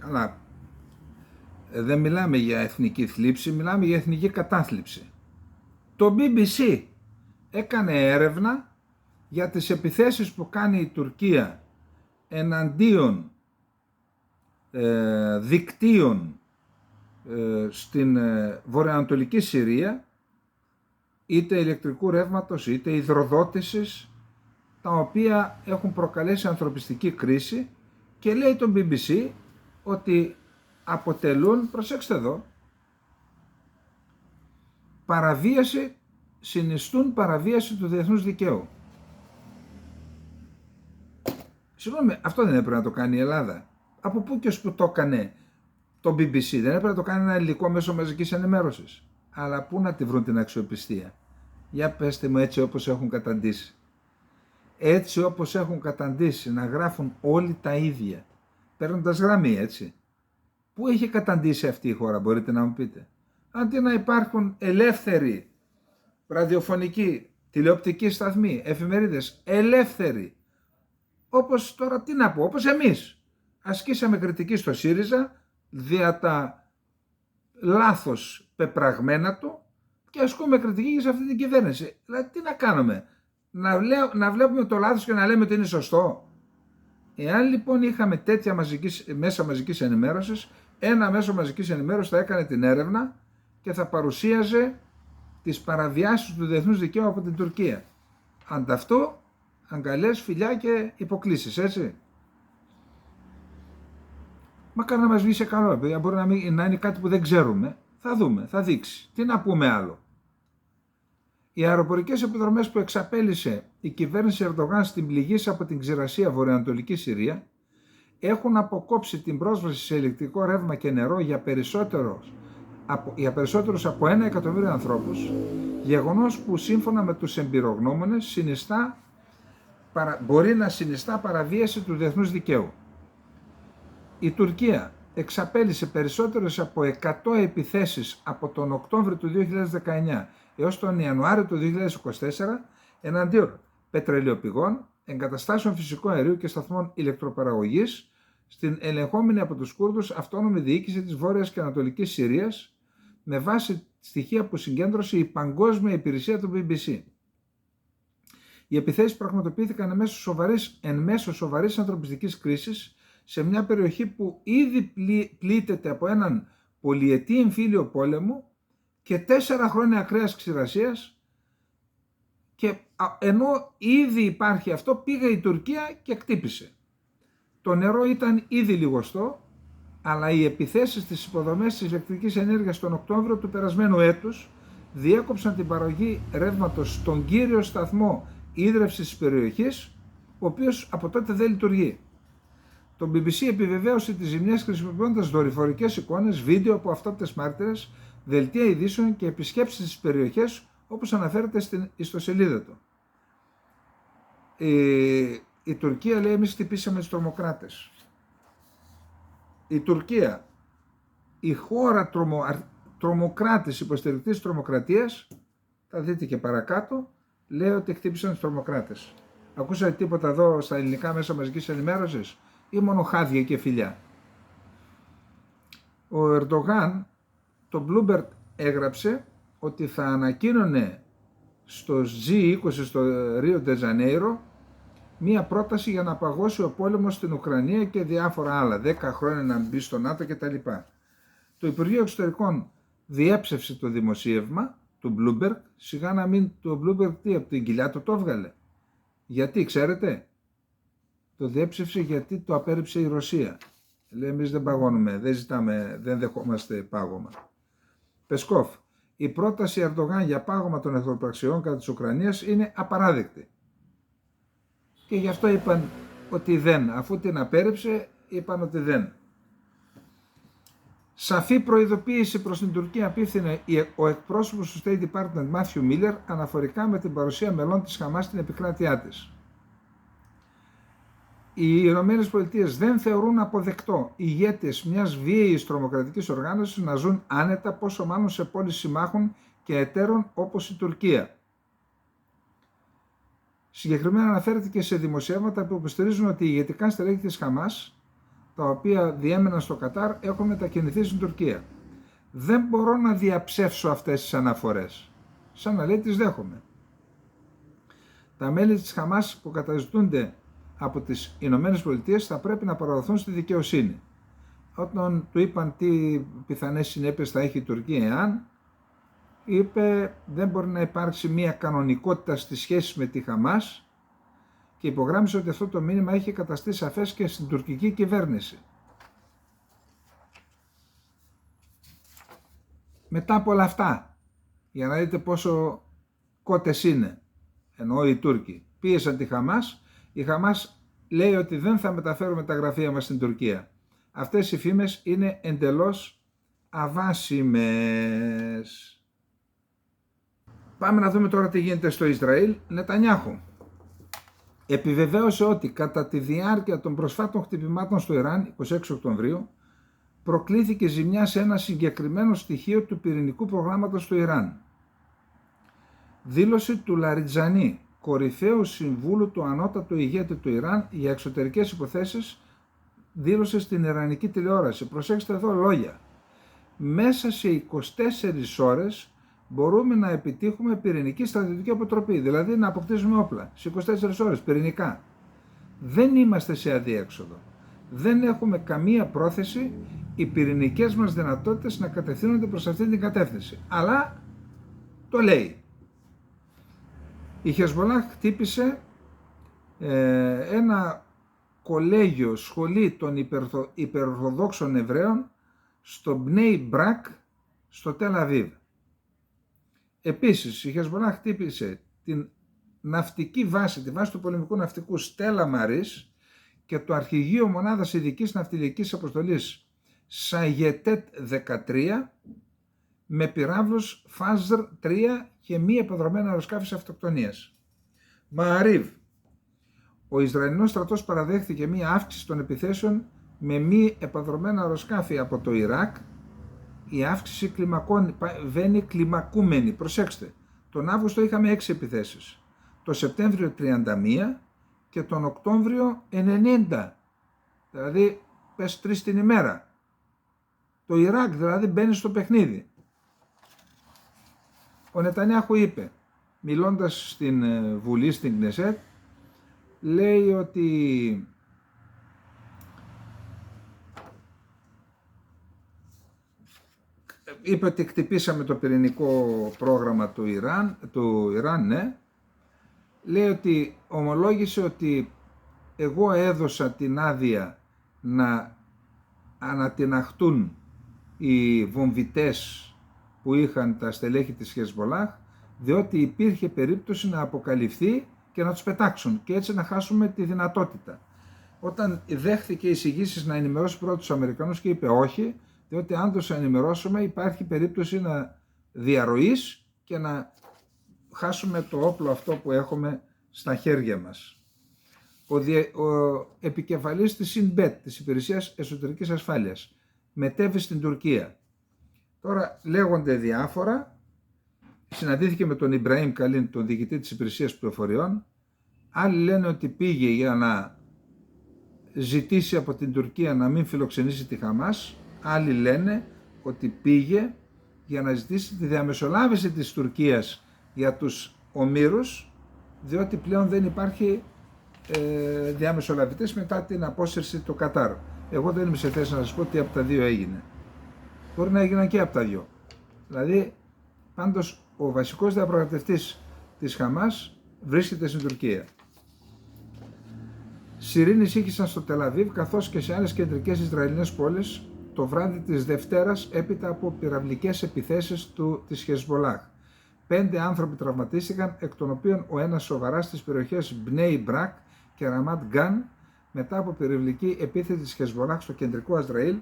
Καλά, δεν μιλάμε για εθνική θλίψη, μιλάμε για εθνική κατάθλιψη. Το BBC έκανε έρευνα για τις επιθέσεις που κάνει η Τουρκία εναντίον δικτύων στην βορειοανατολική Συρία, είτε ηλεκτρικού ρεύματος είτε υδροδότησης, τα οποία έχουν προκαλέσει ανθρωπιστική κρίση, και λέει το BBC ότι αποτελούν, προσέξτε εδώ, συνιστούν παραβίαση του διεθνούς δικαίου. Συγγνώμη, αυτό δεν έπρεπε να το κάνει η Ελλάδα? Από πού και ως που το έκανε το BBC? Δεν έπρεπε να το κάνει ένα ελληνικό μέσο μαζικής ενημέρωσης? Αλλά πού να τη βρουν την αξιοπιστία? Για πέστε μου, έτσι όπως έχουν καταντήσει. Έτσι όπως έχουν καταντήσει να γράφουν όλοι τα ίδια, παίρνοντας γραμμή, έτσι. Πού έχει καταντήσει αυτή η χώρα, μπορείτε να μου πείτε? Αντί να υπάρχουν ελεύθεροι ραδιοφωνικοί, τηλεοπτικοί σταθμοί, εφημερίδες ελεύθεροι, όπως τώρα τι να πω, όπως εμείς ασκήσαμε κριτική στο ΣΥΡΙΖΑ δια τα λάθος πεπραγμένα του, και ασκούμε κριτική σε αυτή την κυβέρνηση. Δηλαδή τι να κάνουμε? Να βλέπουμε το λάθος και να λέμε ότι είναι σωστό? Εάν λοιπόν είχαμε τέτοια μέσα μαζικής ενημέρωσης, ένα μέσο μαζικής ενημέρωσης θα έκανε την έρευνα και θα παρουσίαζε τις παραβιάσεις του διεθνούς δικαίου από την Τουρκία. Ανταυτού, αγκαλές, φιλιά και υποκλήσεις, έτσι. Μακάρι να μας βγει σε καλό, παιδιά. Μπορεί να είναι κάτι που δεν ξέρουμε. Θα δούμε, θα δείξει. Τι να πούμε άλλο? Οι αεροπορικές επιδρομές που εξαπέλυσε η κυβέρνηση Ερντογάν στην πληγής από την ξηρασία βορειοανατολική Συρία έχουν αποκόψει την πρόσβαση σε ηλεκτρικό ρεύμα και νερό για περισσότερους από 1 εκατομμύριο ανθρώπους, γεγονός που σύμφωνα με τους εμπειρογνώμονες μπορεί να συνιστά παραβίαση του διεθνούς δικαίου. Η Τουρκία εξαπέλυσε περισσότερες από 100 επιθέσεις από τον Οκτώβριο του 2019 έως τον Ιανουάριο του 2024 εναντίον πετρελαιοπηγών, εγκαταστάσεων φυσικού αερίου και σταθμών ηλεκτροπαραγωγής στην ελεγχόμενη από τους Κούρδους αυτόνομη διοίκηση της Βόρειας και Ανατολικής Συρίας, με βάση στοιχεία που συγκέντρωσε η Παγκόσμια Υπηρεσία του BBC. Οι επιθέσεις πραγματοποιήθηκαν εν μέσω σοβαρής ανθρωπιστικής κρίσης σε μια περιοχή που ήδη πλήττεται από έναν πολυετή εμφύλιο πόλεμο και 4 χρόνια ακραίας ξηρασίας, και ενώ ήδη υπάρχει αυτό, πήγε η Τουρκία και χτύπησε. Το νερό ήταν ήδη λιγοστό, αλλά οι επιθέσεις στις υποδομές της ηλεκτρικής ενέργειας τον Οκτώβριο του περασμένου έτους διέκοψαν την παραγωγή ρεύματος στον κύριο σταθμό ίδρευσης της περιοχής, ο οποίος από τότε δεν λειτουργεί. Το BBC επιβεβαίωσε τις ζημιές χρησιμοποιώντας δορυφορικές εικόνες, βίντεο από αυτόπτες μάρτυρες, δελτία ειδήσεων και επισκέψεις στις περιοχές, όπως αναφέρεται στην ιστοσελίδα του. Η Τουρκία λέει: εμείς χτυπήσαμε τους τρομοκράτες. Η Τουρκία, η χώρα τρομοκράτης, υποστηρικτής τρομοκρατίας, θα δείτε και παρακάτω, λέει ότι χτύπησαν τους τρομοκράτες. Ακούσατε τίποτα εδώ στα ελληνικά μέσα μαζικής ενημέρωσης ή μόνο χάδια και φιλιά? Ο Ερντογάν, το Bloomberg έγραψε ότι θα ανακοίνωνε στο G20 στο Ρίο ντε Ζανέιρο μία πρόταση για να απαγώσει ο πόλεμος στην Ουκρανία και διάφορα άλλα, 10 χρόνια να μπει στο ΝΑΤΟ κτλ. Το Υπουργείο Εξωτερικών διέψευσε το δημοσίευμα του Bloomberg. Σιγά να μην το Bloomberg τι, από την κοιλιά του το έβγαλε. Γιατί, ξέρετε? Το διέψευσε γιατί το απέρριψε η Ρωσία. Λέει: εμείς δεν παγώνουμε, δεν δεχόμαστε πάγωμα. Πεσκόφ: η πρόταση Ερντογάν για πάγωμα των εχθροπραξιών κατά της Ουκρανίας είναι απαράδεκτη. Και γι' αυτό είπαν ότι δεν. Αφού την απέρριψε, είπαν ότι δεν. Σαφή προειδοποίηση προς την Τουρκία απίφθινε ο εκπρόσωπος του State Department Μάθιου Μίλλερ αναφορικά με την παρουσία μελών της Χαμάς στην επικράτειά της. Οι Ηνωμένες Πολιτείες δεν θεωρούν αποδεκτό οι ηγέτες μιας βίαιης τρομοκρατικής οργάνωσης να ζουν άνετα, πόσο μάλλον σε πόλεις συμμάχων και εταίρων όπως η Τουρκία. Συγκεκριμένα αναφέρεται και σε δημοσιεύματα που υποστηρίζουν ότι οι ηγετικά στελέχη της Χαμάς, τα οποία διέμεναν στο Κατάρ, έχουν μετακινηθεί στην Τουρκία. Δεν μπορώ να διαψεύσω αυτές τις αναφορές. Σαν να λέει τις δέχομαι. Τα μέλη της Χαμάς που καταζητούνται από τις Ηνωμένες Πολιτείες θα πρέπει να παραδοθούν στη δικαιοσύνη. Όταν του είπαν τι πιθανές συνέπειες θα έχει η Τουρκία εάν, είπε δεν μπορεί να υπάρξει μια κανονικότητα στις σχέσεις με τη Χαμάς και υπογράμμισε ότι αυτό το μήνυμα έχει καταστεί σαφές και στην τουρκική κυβέρνηση. Μετά από όλα αυτά, για να δείτε πόσο κότες είναι, ενώ οι Τούρκοι πίεσαν τη Χαμάς, η Χαμάς λέει ότι δεν θα μεταφέρουμε τα γραφεία μας στην Τουρκία. Αυτές οι φήμες είναι εντελώς αβάσιμες. Πάμε να δούμε τώρα τι γίνεται στο Ισραήλ. Νετανιάχου επιβεβαίωσε ότι κατά τη διάρκεια των προσφάτων χτυπημάτων στο Ιράν, 26 Οκτωβρίου, προκλήθηκε ζημιά σε ένα συγκεκριμένο στοιχείο του πυρηνικού προγράμματος του Ιράν. Δήλωση του Λαριτζανί, κορυφαίου συμβούλου του ανώτατου ηγέτη του Ιράν για εξωτερικές υποθέσεις, δήλωσε στην Ιρανική τηλεόραση. Προσέξτε εδώ λόγια. Μέσα σε 24 ώρες μπορούμε να επιτύχουμε πυρηνική στρατιωτική αποτροπή, δηλαδή να αποκτήσουμε όπλα. Σε 24 ώρες πυρηνικά. Δεν είμαστε σε αδίέξοδο. Δεν έχουμε καμία πρόθεση οι πυρηνικές μας δυνατότητες να κατευθύνονται προς αυτή την κατεύθυνση. Αλλά το λέει. Η Χεσμολάχ χτύπησε ένα κολέγιο, σχολή των υπερορθοδόξων Εβραίων στο Μπνέι Μπρακ στο Τελ Αβίβ. Επίσης η Χεσμολάχ χτύπησε την ναυτική βάση, τη βάση του πολεμικού ναυτικού Στέλλα Μαρίς και το αρχηγείο μονάδας ειδικής ναυτιλιακής αποστολής Σαγετέτ 13 με πυράβλους Φάζρ 3 και μη επανδρομένα αεροσκάφη αυτοκτονίας. Μααρίβ. Ο Ισραηλινός στρατός παραδέχθηκε μία αύξηση των επιθέσεων με μη επανδρομένα αεροσκάφη από το Ιράκ. Η αύξηση βαίνει κλιμακούμενη. Προσέξτε, τον Αύγουστο είχαμε 6 επιθέσεις, το Σεπτέμβριο 31 και τον Οκτώβριο 90. Δηλαδή πες 3 την ημέρα. Το Ιράκ δηλαδή μπαίνει στο παιχνίδι. Ο Νετανιάχου είπε μιλώντας στην Βουλή, στην Κνεσέτ, λέει ότι είπε ότι χτυπήσαμε το πυρηνικό πρόγραμμα του Ιράν, ναι. Λέει ότι ομολόγησε ότι εγώ έδωσα την άδεια να ανατιναχτούν οι βομβιτές που είχαν τα στελέχη της Χεσμολάχ, διότι υπήρχε περίπτωση να αποκαλυφθεί και να τους πετάξουν και έτσι να χάσουμε τη δυνατότητα. Όταν δέχθηκε εισηγήσεις να ενημερώσει πρώτα τους Αμερικανούς και είπε όχι, διότι αν τους ενημερώσουμε υπάρχει περίπτωση να διαρροής και να χάσουμε το όπλο αυτό που έχουμε στα χέρια μας. Ο επικεφαλής της ΣΥΝΠΕΤ, της Υπηρεσίας Εσωτερικής Ασφάλειας, μετέβη στην Τουρκία. Τώρα λέγονται διάφορα. Συναντήθηκε με τον Ιμπραήμ Καλίν, τον διοικητή της Υπηρεσίας Πληροφοριών. Άλλοι λένε ότι πήγε για να ζητήσει από την Τουρκία να μην φιλοξενήσει τη Χαμάς. Άλλοι λένε ότι πήγε για να ζητήσει τη διαμεσολάβηση της Τουρκίας για τους ομήρους, διότι πλέον δεν υπάρχει διαμεσολαβητές μετά την απόσυρση του Κατάρ. Εγώ δεν είμαι σε θέση να σας πω τι από τα δύο έγινε. Μπορεί να έγιναν και από τα δύο. Δηλαδή, πάντως, ο βασικός διαπραγματευτής της Χαμάς βρίσκεται στην Τουρκία. Σιρήνες ήχησαν στο Τελαβίβ καθώς και σε άλλες κεντρικές Ισραηλινές πόλεις το βράδυ της Δευτέρας έπειτα από πυραυλικές επιθέσεις της Χεσμολάχ. 5 άνθρωποι τραυματίστηκαν, εκ των οποίων ο ένας σοβαρά στις περιοχές Μπνέι Μπρακ και Ραμάτ Γκάν μετά από πυραυλική επίθεση της Χεσμολάχ στο κεντρικό Ισραήλ,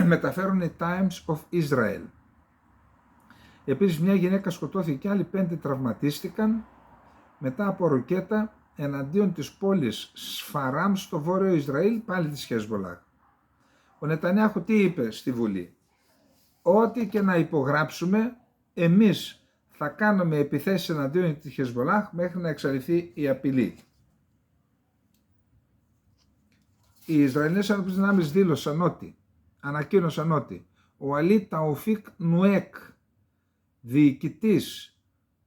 μεταφέρουν οι Times of Israel. Επίσης μια γυναίκα σκοτώθηκε και άλλοι 5 τραυματίστηκαν μετά από ροκέτα εναντίον της πόλης Σφαράμ στο βόρειο Ισραήλ, πάλι της Χεσμολάχ. Ο Νετανιάχου τι είπε στη Βουλή? Ό,τι και να υπογράψουμε, εμείς θα κάνουμε επιθέσεις εναντίον της Χεσμολάχ μέχρι να εξαλειφθεί η απειλή. Οι Ισραηλινές Ενόπλες Δυνάμεις ανακοίνωσαν ότι ο Αλί Ταουφίκ Νουέκ, διοικητής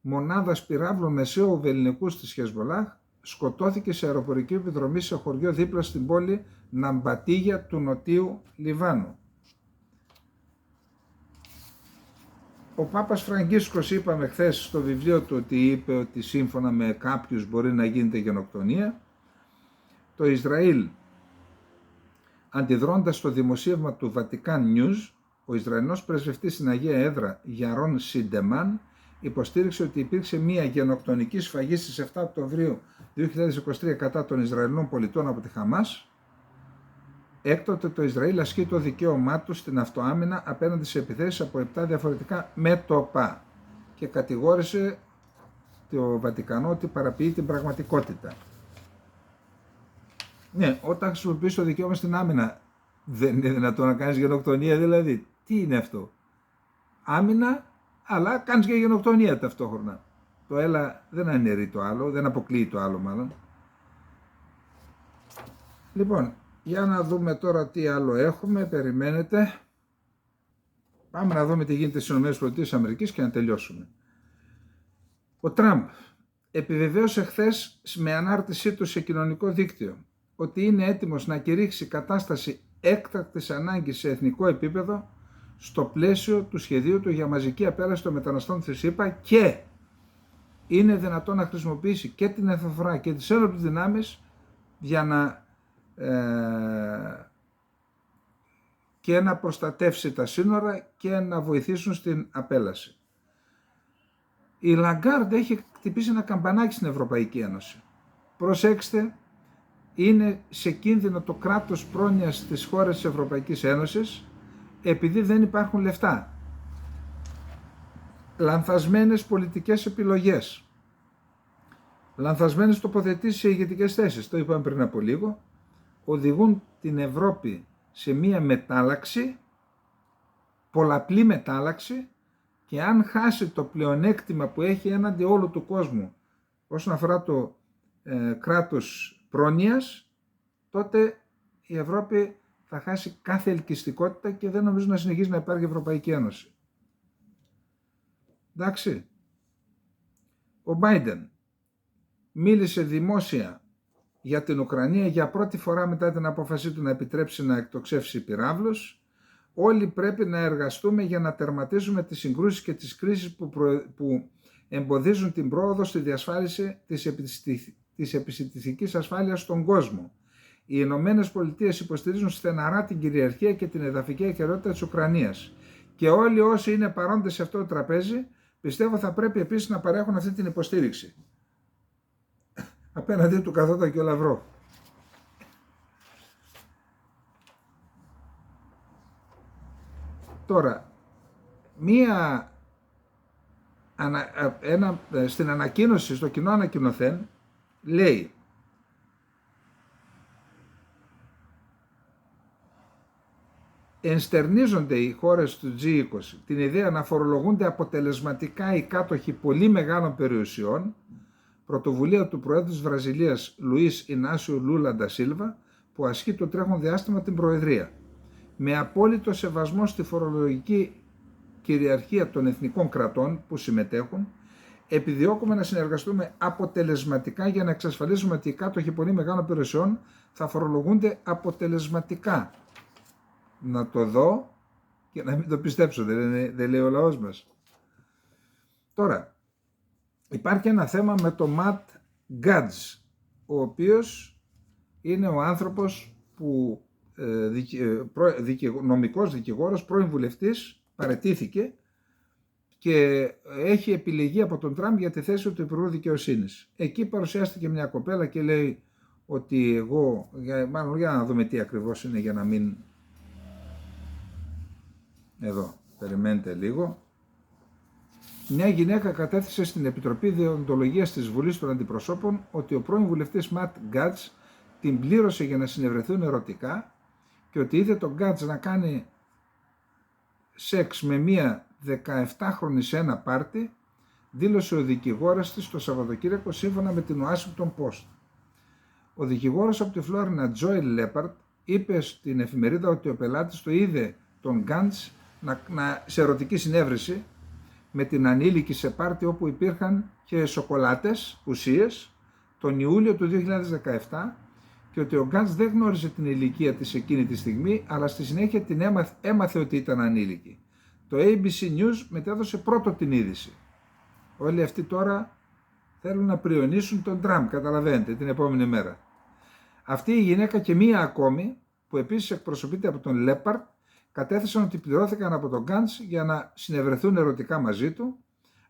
μονάδας πυράβλων μεσαίου βελληνικούς της Χεσμολάχ, σκοτώθηκε σε αεροπορική επιδρομή σε χωριό δίπλα στην πόλη Ναμπατίγια του Νοτίου Λιβάνου. Ο Πάπας Φραγκίσκος, είπαμε χθες στο βιβλίο του, ότι είπε ότι σύμφωνα με κάποιους μπορεί να γίνεται γενοκτονία. Το Ισραήλ, αντιδρώντας στο δημοσίευμα του Vatican News, ο Ισραηλινός πρεσβευτής στην Αγία Έδρα Γιαρόν Σιντεμάν υποστήριξε ότι υπήρξε μια γενοκτονική σφαγή στις 7 Οκτωβρίου 2023 κατά των Ισραηλινών πολιτών από τη Χαμάς. Έκτοτε το Ισραήλ ασκεί το δικαίωμά του στην αυτοάμυνα απέναντι σε επιθέσεις από 7 διαφορετικά μέτωπα και κατηγόρησε το Βατικανό ότι παραποιεί την πραγματικότητα. Ναι, όταν χρησιμοποιείς το δικαίωμα στην άμυνα, δεν είναι δυνατόν να κάνεις γενοκτονία δηλαδή? Τι είναι αυτό? Άμυνα, αλλά κάνεις και γενοκτονία ταυτόχρονα. Το ένα δεν αναιρεί το άλλο, δεν αποκλείει το άλλο μάλλον. Λοιπόν, για να δούμε τώρα τι άλλο έχουμε, περιμένετε. Πάμε να δούμε τι γίνεται στις ΗΠΑ και να τελειώσουμε. Ο Τραμπ επιβεβαίωσε χθες με ανάρτησή του σε κοινωνικό δίκτυο ότι είναι έτοιμος να κηρύξει κατάσταση έκτακτης ανάγκης σε εθνικό επίπεδο στο πλαίσιο του σχεδίου του για μαζική απέλαση των μεταναστών της ΗΠΑ και είναι δυνατόν να χρησιμοποιήσει και την εθνοφορά και τις ένοπλες δυνάμεις για να και να προστατεύσει τα σύνορα και να βοηθήσουν στην απέλαση. Η Λαγκάρντ έχει χτυπήσει ένα καμπανάκι στην Ευρωπαϊκή Ένωση. Προσέξτε, είναι σε κίνδυνο το κράτος πρόνοιας στις χώρες της Ευρωπαϊκής Ένωσης επειδή δεν υπάρχουν λεφτά. Λανθασμένες πολιτικές επιλογές, λανθασμένες τοποθετήσεις σε ηγετικές θέσεις, το είπαμε πριν από λίγο, οδηγούν την Ευρώπη σε μία μετάλλαξη, πολλαπλή μετάλλαξη, και αν χάσει το πλεονέκτημα που έχει έναντι όλου του κόσμου όσον αφορά το κράτος πρόνοιας, τότε η Ευρώπη θα χάσει κάθε ελκυστικότητα και δεν νομίζω να συνεχίσει να υπάρχει Ευρωπαϊκή Ένωση. Εντάξει. Ο Biden μίλησε δημόσια για την Ουκρανία για πρώτη φορά μετά την απόφασή του να επιτρέψει να εκτοξεύσει πυράβλους. Όλοι πρέπει να εργαστούμε για να τερματίζουμε τις συγκρούσεις και τις κρίσεις που εμποδίζουν την πρόοδο στη διασφάλιση της επιστημιστικής ασφάλειας στον κόσμο. Οι Ηνωμένες Πολιτείες υποστηρίζουν στεναρά την κυριαρχία και την εδαφική ακεραιότητα της Ουκρανίας. Και όλοι όσοι είναι παρόντες σε αυτό το τραπέζι, πιστεύω θα πρέπει επίσης να παρέχουν αυτή την υποστήριξη. Απέναντί του καθόταν και ο Λαυρόβ. Τώρα, στην ανακοίνωση, στο κοινό ανακοινωθέν, λέει ενστερνίζονται οι χώρες του G20 την ιδέα να φορολογούνται αποτελεσματικά οι κάτοχοι πολύ μεγάλων περιουσιών, πρωτοβουλία του Προέδρου της Βραζιλίας Λουίς Ινάσιο Λούλα ντα Σίλβα, που ασκεί το τρέχον διάστημα την Προεδρία. Με απόλυτο σεβασμό στη φορολογική κυριαρχία των εθνικών κρατών που συμμετέχουν, επιδιώκουμε να συνεργαστούμε αποτελεσματικά για να εξασφαλίσουμε ότι οι κάτοχοι πολύ μεγάλων περιουσιών θα φορολογούνται αποτελεσματικά. Να το δω και να μην το πιστέψω, δεν λέει ο λαός μας. Τώρα, υπάρχει ένα θέμα με το Ματ Γκάτζ, ο οποίος είναι ο άνθρωπος που νομικός δικηγόρος, πρώην βουλευτής, παραιτήθηκε και έχει επιλεγεί από τον Τραμπ για τη θέση του Υπουργού Δικαιοσύνης. Εκεί παρουσιάστηκε μια κοπέλα και λέει ότι εγώ, μάλλον για να δούμε τι ακριβώς είναι για να μην... Εδώ, περιμένετε λίγο. Μια γυναίκα κατέθεσε στην Επιτροπή Δεοντολογίας της Βουλής των Αντιπροσώπων ότι ο πρώην βουλευτής Ματ Γκάτζ την πλήρωσε για να συνευρεθούν ερωτικά και ότι είδε τον Γκάτζ να κάνει σεξ με μία 17χρονη σε ένα πάρτι, δήλωσε ο δικηγόρος της το Σαββατοκύριακο σύμφωνα με την Washington Post. Ο δικηγόρος από τη Φλόρινα, Τζόελ Λέπαρτ, είπε στην εφημερίδα ότι ο πελάτης το είδε τον Γκάτζ σε ερωτική συνέβρεση με την ανήλικη σε πάρτι όπου υπήρχαν και σοκολάτες, ουσίες, τον Ιούλιο του 2017 και ότι ο Γκάτζ δεν γνώριζε την ηλικία της εκείνη τη στιγμή, αλλά στη συνέχεια την έμαθε ότι ήταν ανήλικη. Το ABC News μετέδωσε πρώτο την είδηση. Όλοι αυτοί τώρα θέλουν να πριονίσουν τον Τραμπ, καταλαβαίνετε, την επόμενη μέρα. Αυτή η γυναίκα και μία ακόμη, που επίσης εκπροσωπείται από τον Λέπαρτ, κατέθεσαν ότι πληρώθηκαν από τον Γκάτζ για να συνευρεθούν ερωτικά μαζί του,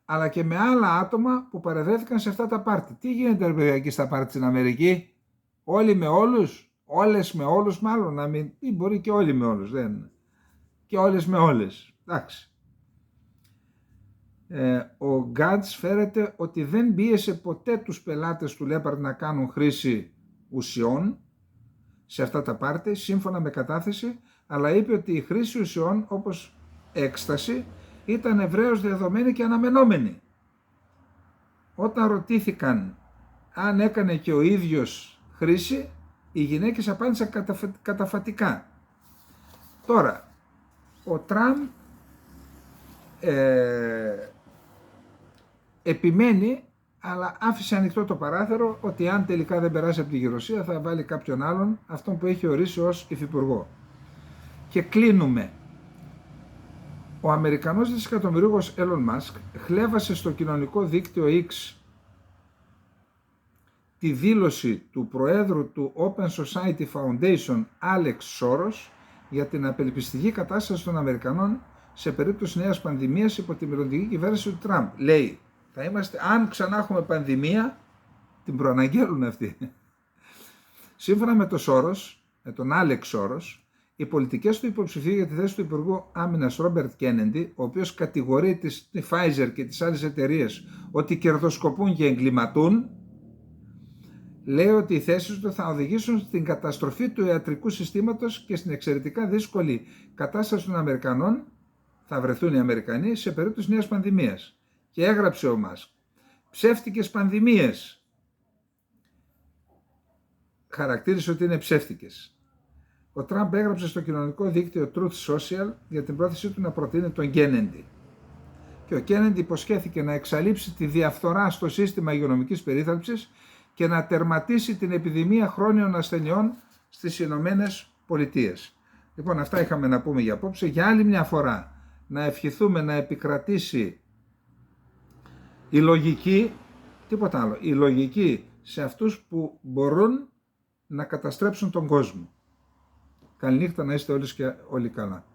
αλλά και με άλλα άτομα που παρευρέθηκαν σε αυτά τα πάρτι. Τι γίνεται ρε παιδιά εκεί στα πάρτι στην Αμερική? Όλοι με όλους, όλες με όλους μάλλον, να μην, ή μπορεί και όλοι με όλους, δεν. Και όλες με όλες, εντάξει. Ο Γκάτζ φέρεται ότι δεν πίεσε ποτέ τους πελάτες του Λέπαρτ να κάνουν χρήση ουσιών σε αυτά τα πάρτι, σύμφωνα με κατάθεση, αλλά είπε ότι η χρήση ουσιών όπως έκσταση ήταν ευρέως δεδομένη και αναμενόμενη. Όταν ρωτήθηκαν αν έκανε και ο ίδιος χρήση, οι γυναίκες απάντησαν καταφατικά. Τώρα, ο Τραμπ επιμένει, αλλά άφησε ανοιχτό το παράθυρο ότι αν τελικά δεν περάσει από τη γερουσία θα βάλει κάποιον άλλον, αυτόν που έχει ορίσει ως υφυπουργό. Και κλείνουμε. Ο Αμερικανός δισεκατομμυρίουχος Elon Musk χλέβασε στο κοινωνικό δίκτυο X τη δήλωση του Προέδρου του Open Society Foundation, Alex Soros, για την απελπιστική κατάσταση των Αμερικανών σε περίπτωση νέας πανδημίας υπό τη μελλοντική κυβέρνηση του Τραμπ. Λέει, θα είμαστε, αν ξανά έχουμε πανδημία, την προαναγγέλουν αυτοί. Σύμφωνα με τον Soros, με τον Alex Soros, οι πολιτικές του υποψηφίου για τη θέση του Υπουργού Άμυνας Ρόμπερτ Κένεντι, ο οποίος κατηγορεί τη Pfizer και τις άλλες εταιρείες ότι κερδοσκοπούν και εγκληματούν, λέει ότι οι θέσεις του θα οδηγήσουν στην καταστροφή του ιατρικού συστήματος και στην εξαιρετικά δύσκολη κατάσταση των Αμερικανών, θα βρεθούν οι Αμερικανοί σε περίπτωση νέας πανδημίας. Και έγραψε ο Μάσκ, ψεύτικες πανδημίες. Χαρακτήρισε ότι είναι ψεύτικες. Ο Τραμπ έγραψε στο κοινωνικό δίκτυο Truth Social για την πρόθεσή του να προτείνει τον Κένεντι. Και Και ο Κέννεντι υποσχέθηκε να εξαλείψει τη διαφθορά στο σύστημα υγειονομικής περίθαλψης και να τερματίσει την επιδημία χρόνιων ασθενειών στις Ηνωμένες Πολιτείες. Λοιπόν, αυτά είχαμε να πούμε για απόψε. Για άλλη μια φορά να ευχηθούμε να επικρατήσει η λογική, τίποτα άλλο, η λογική σε αυτούς που μπορούν να καταστρέψουν τον κόσμο. Καληνύχτα, να είστε όλοι και όλοι καλά.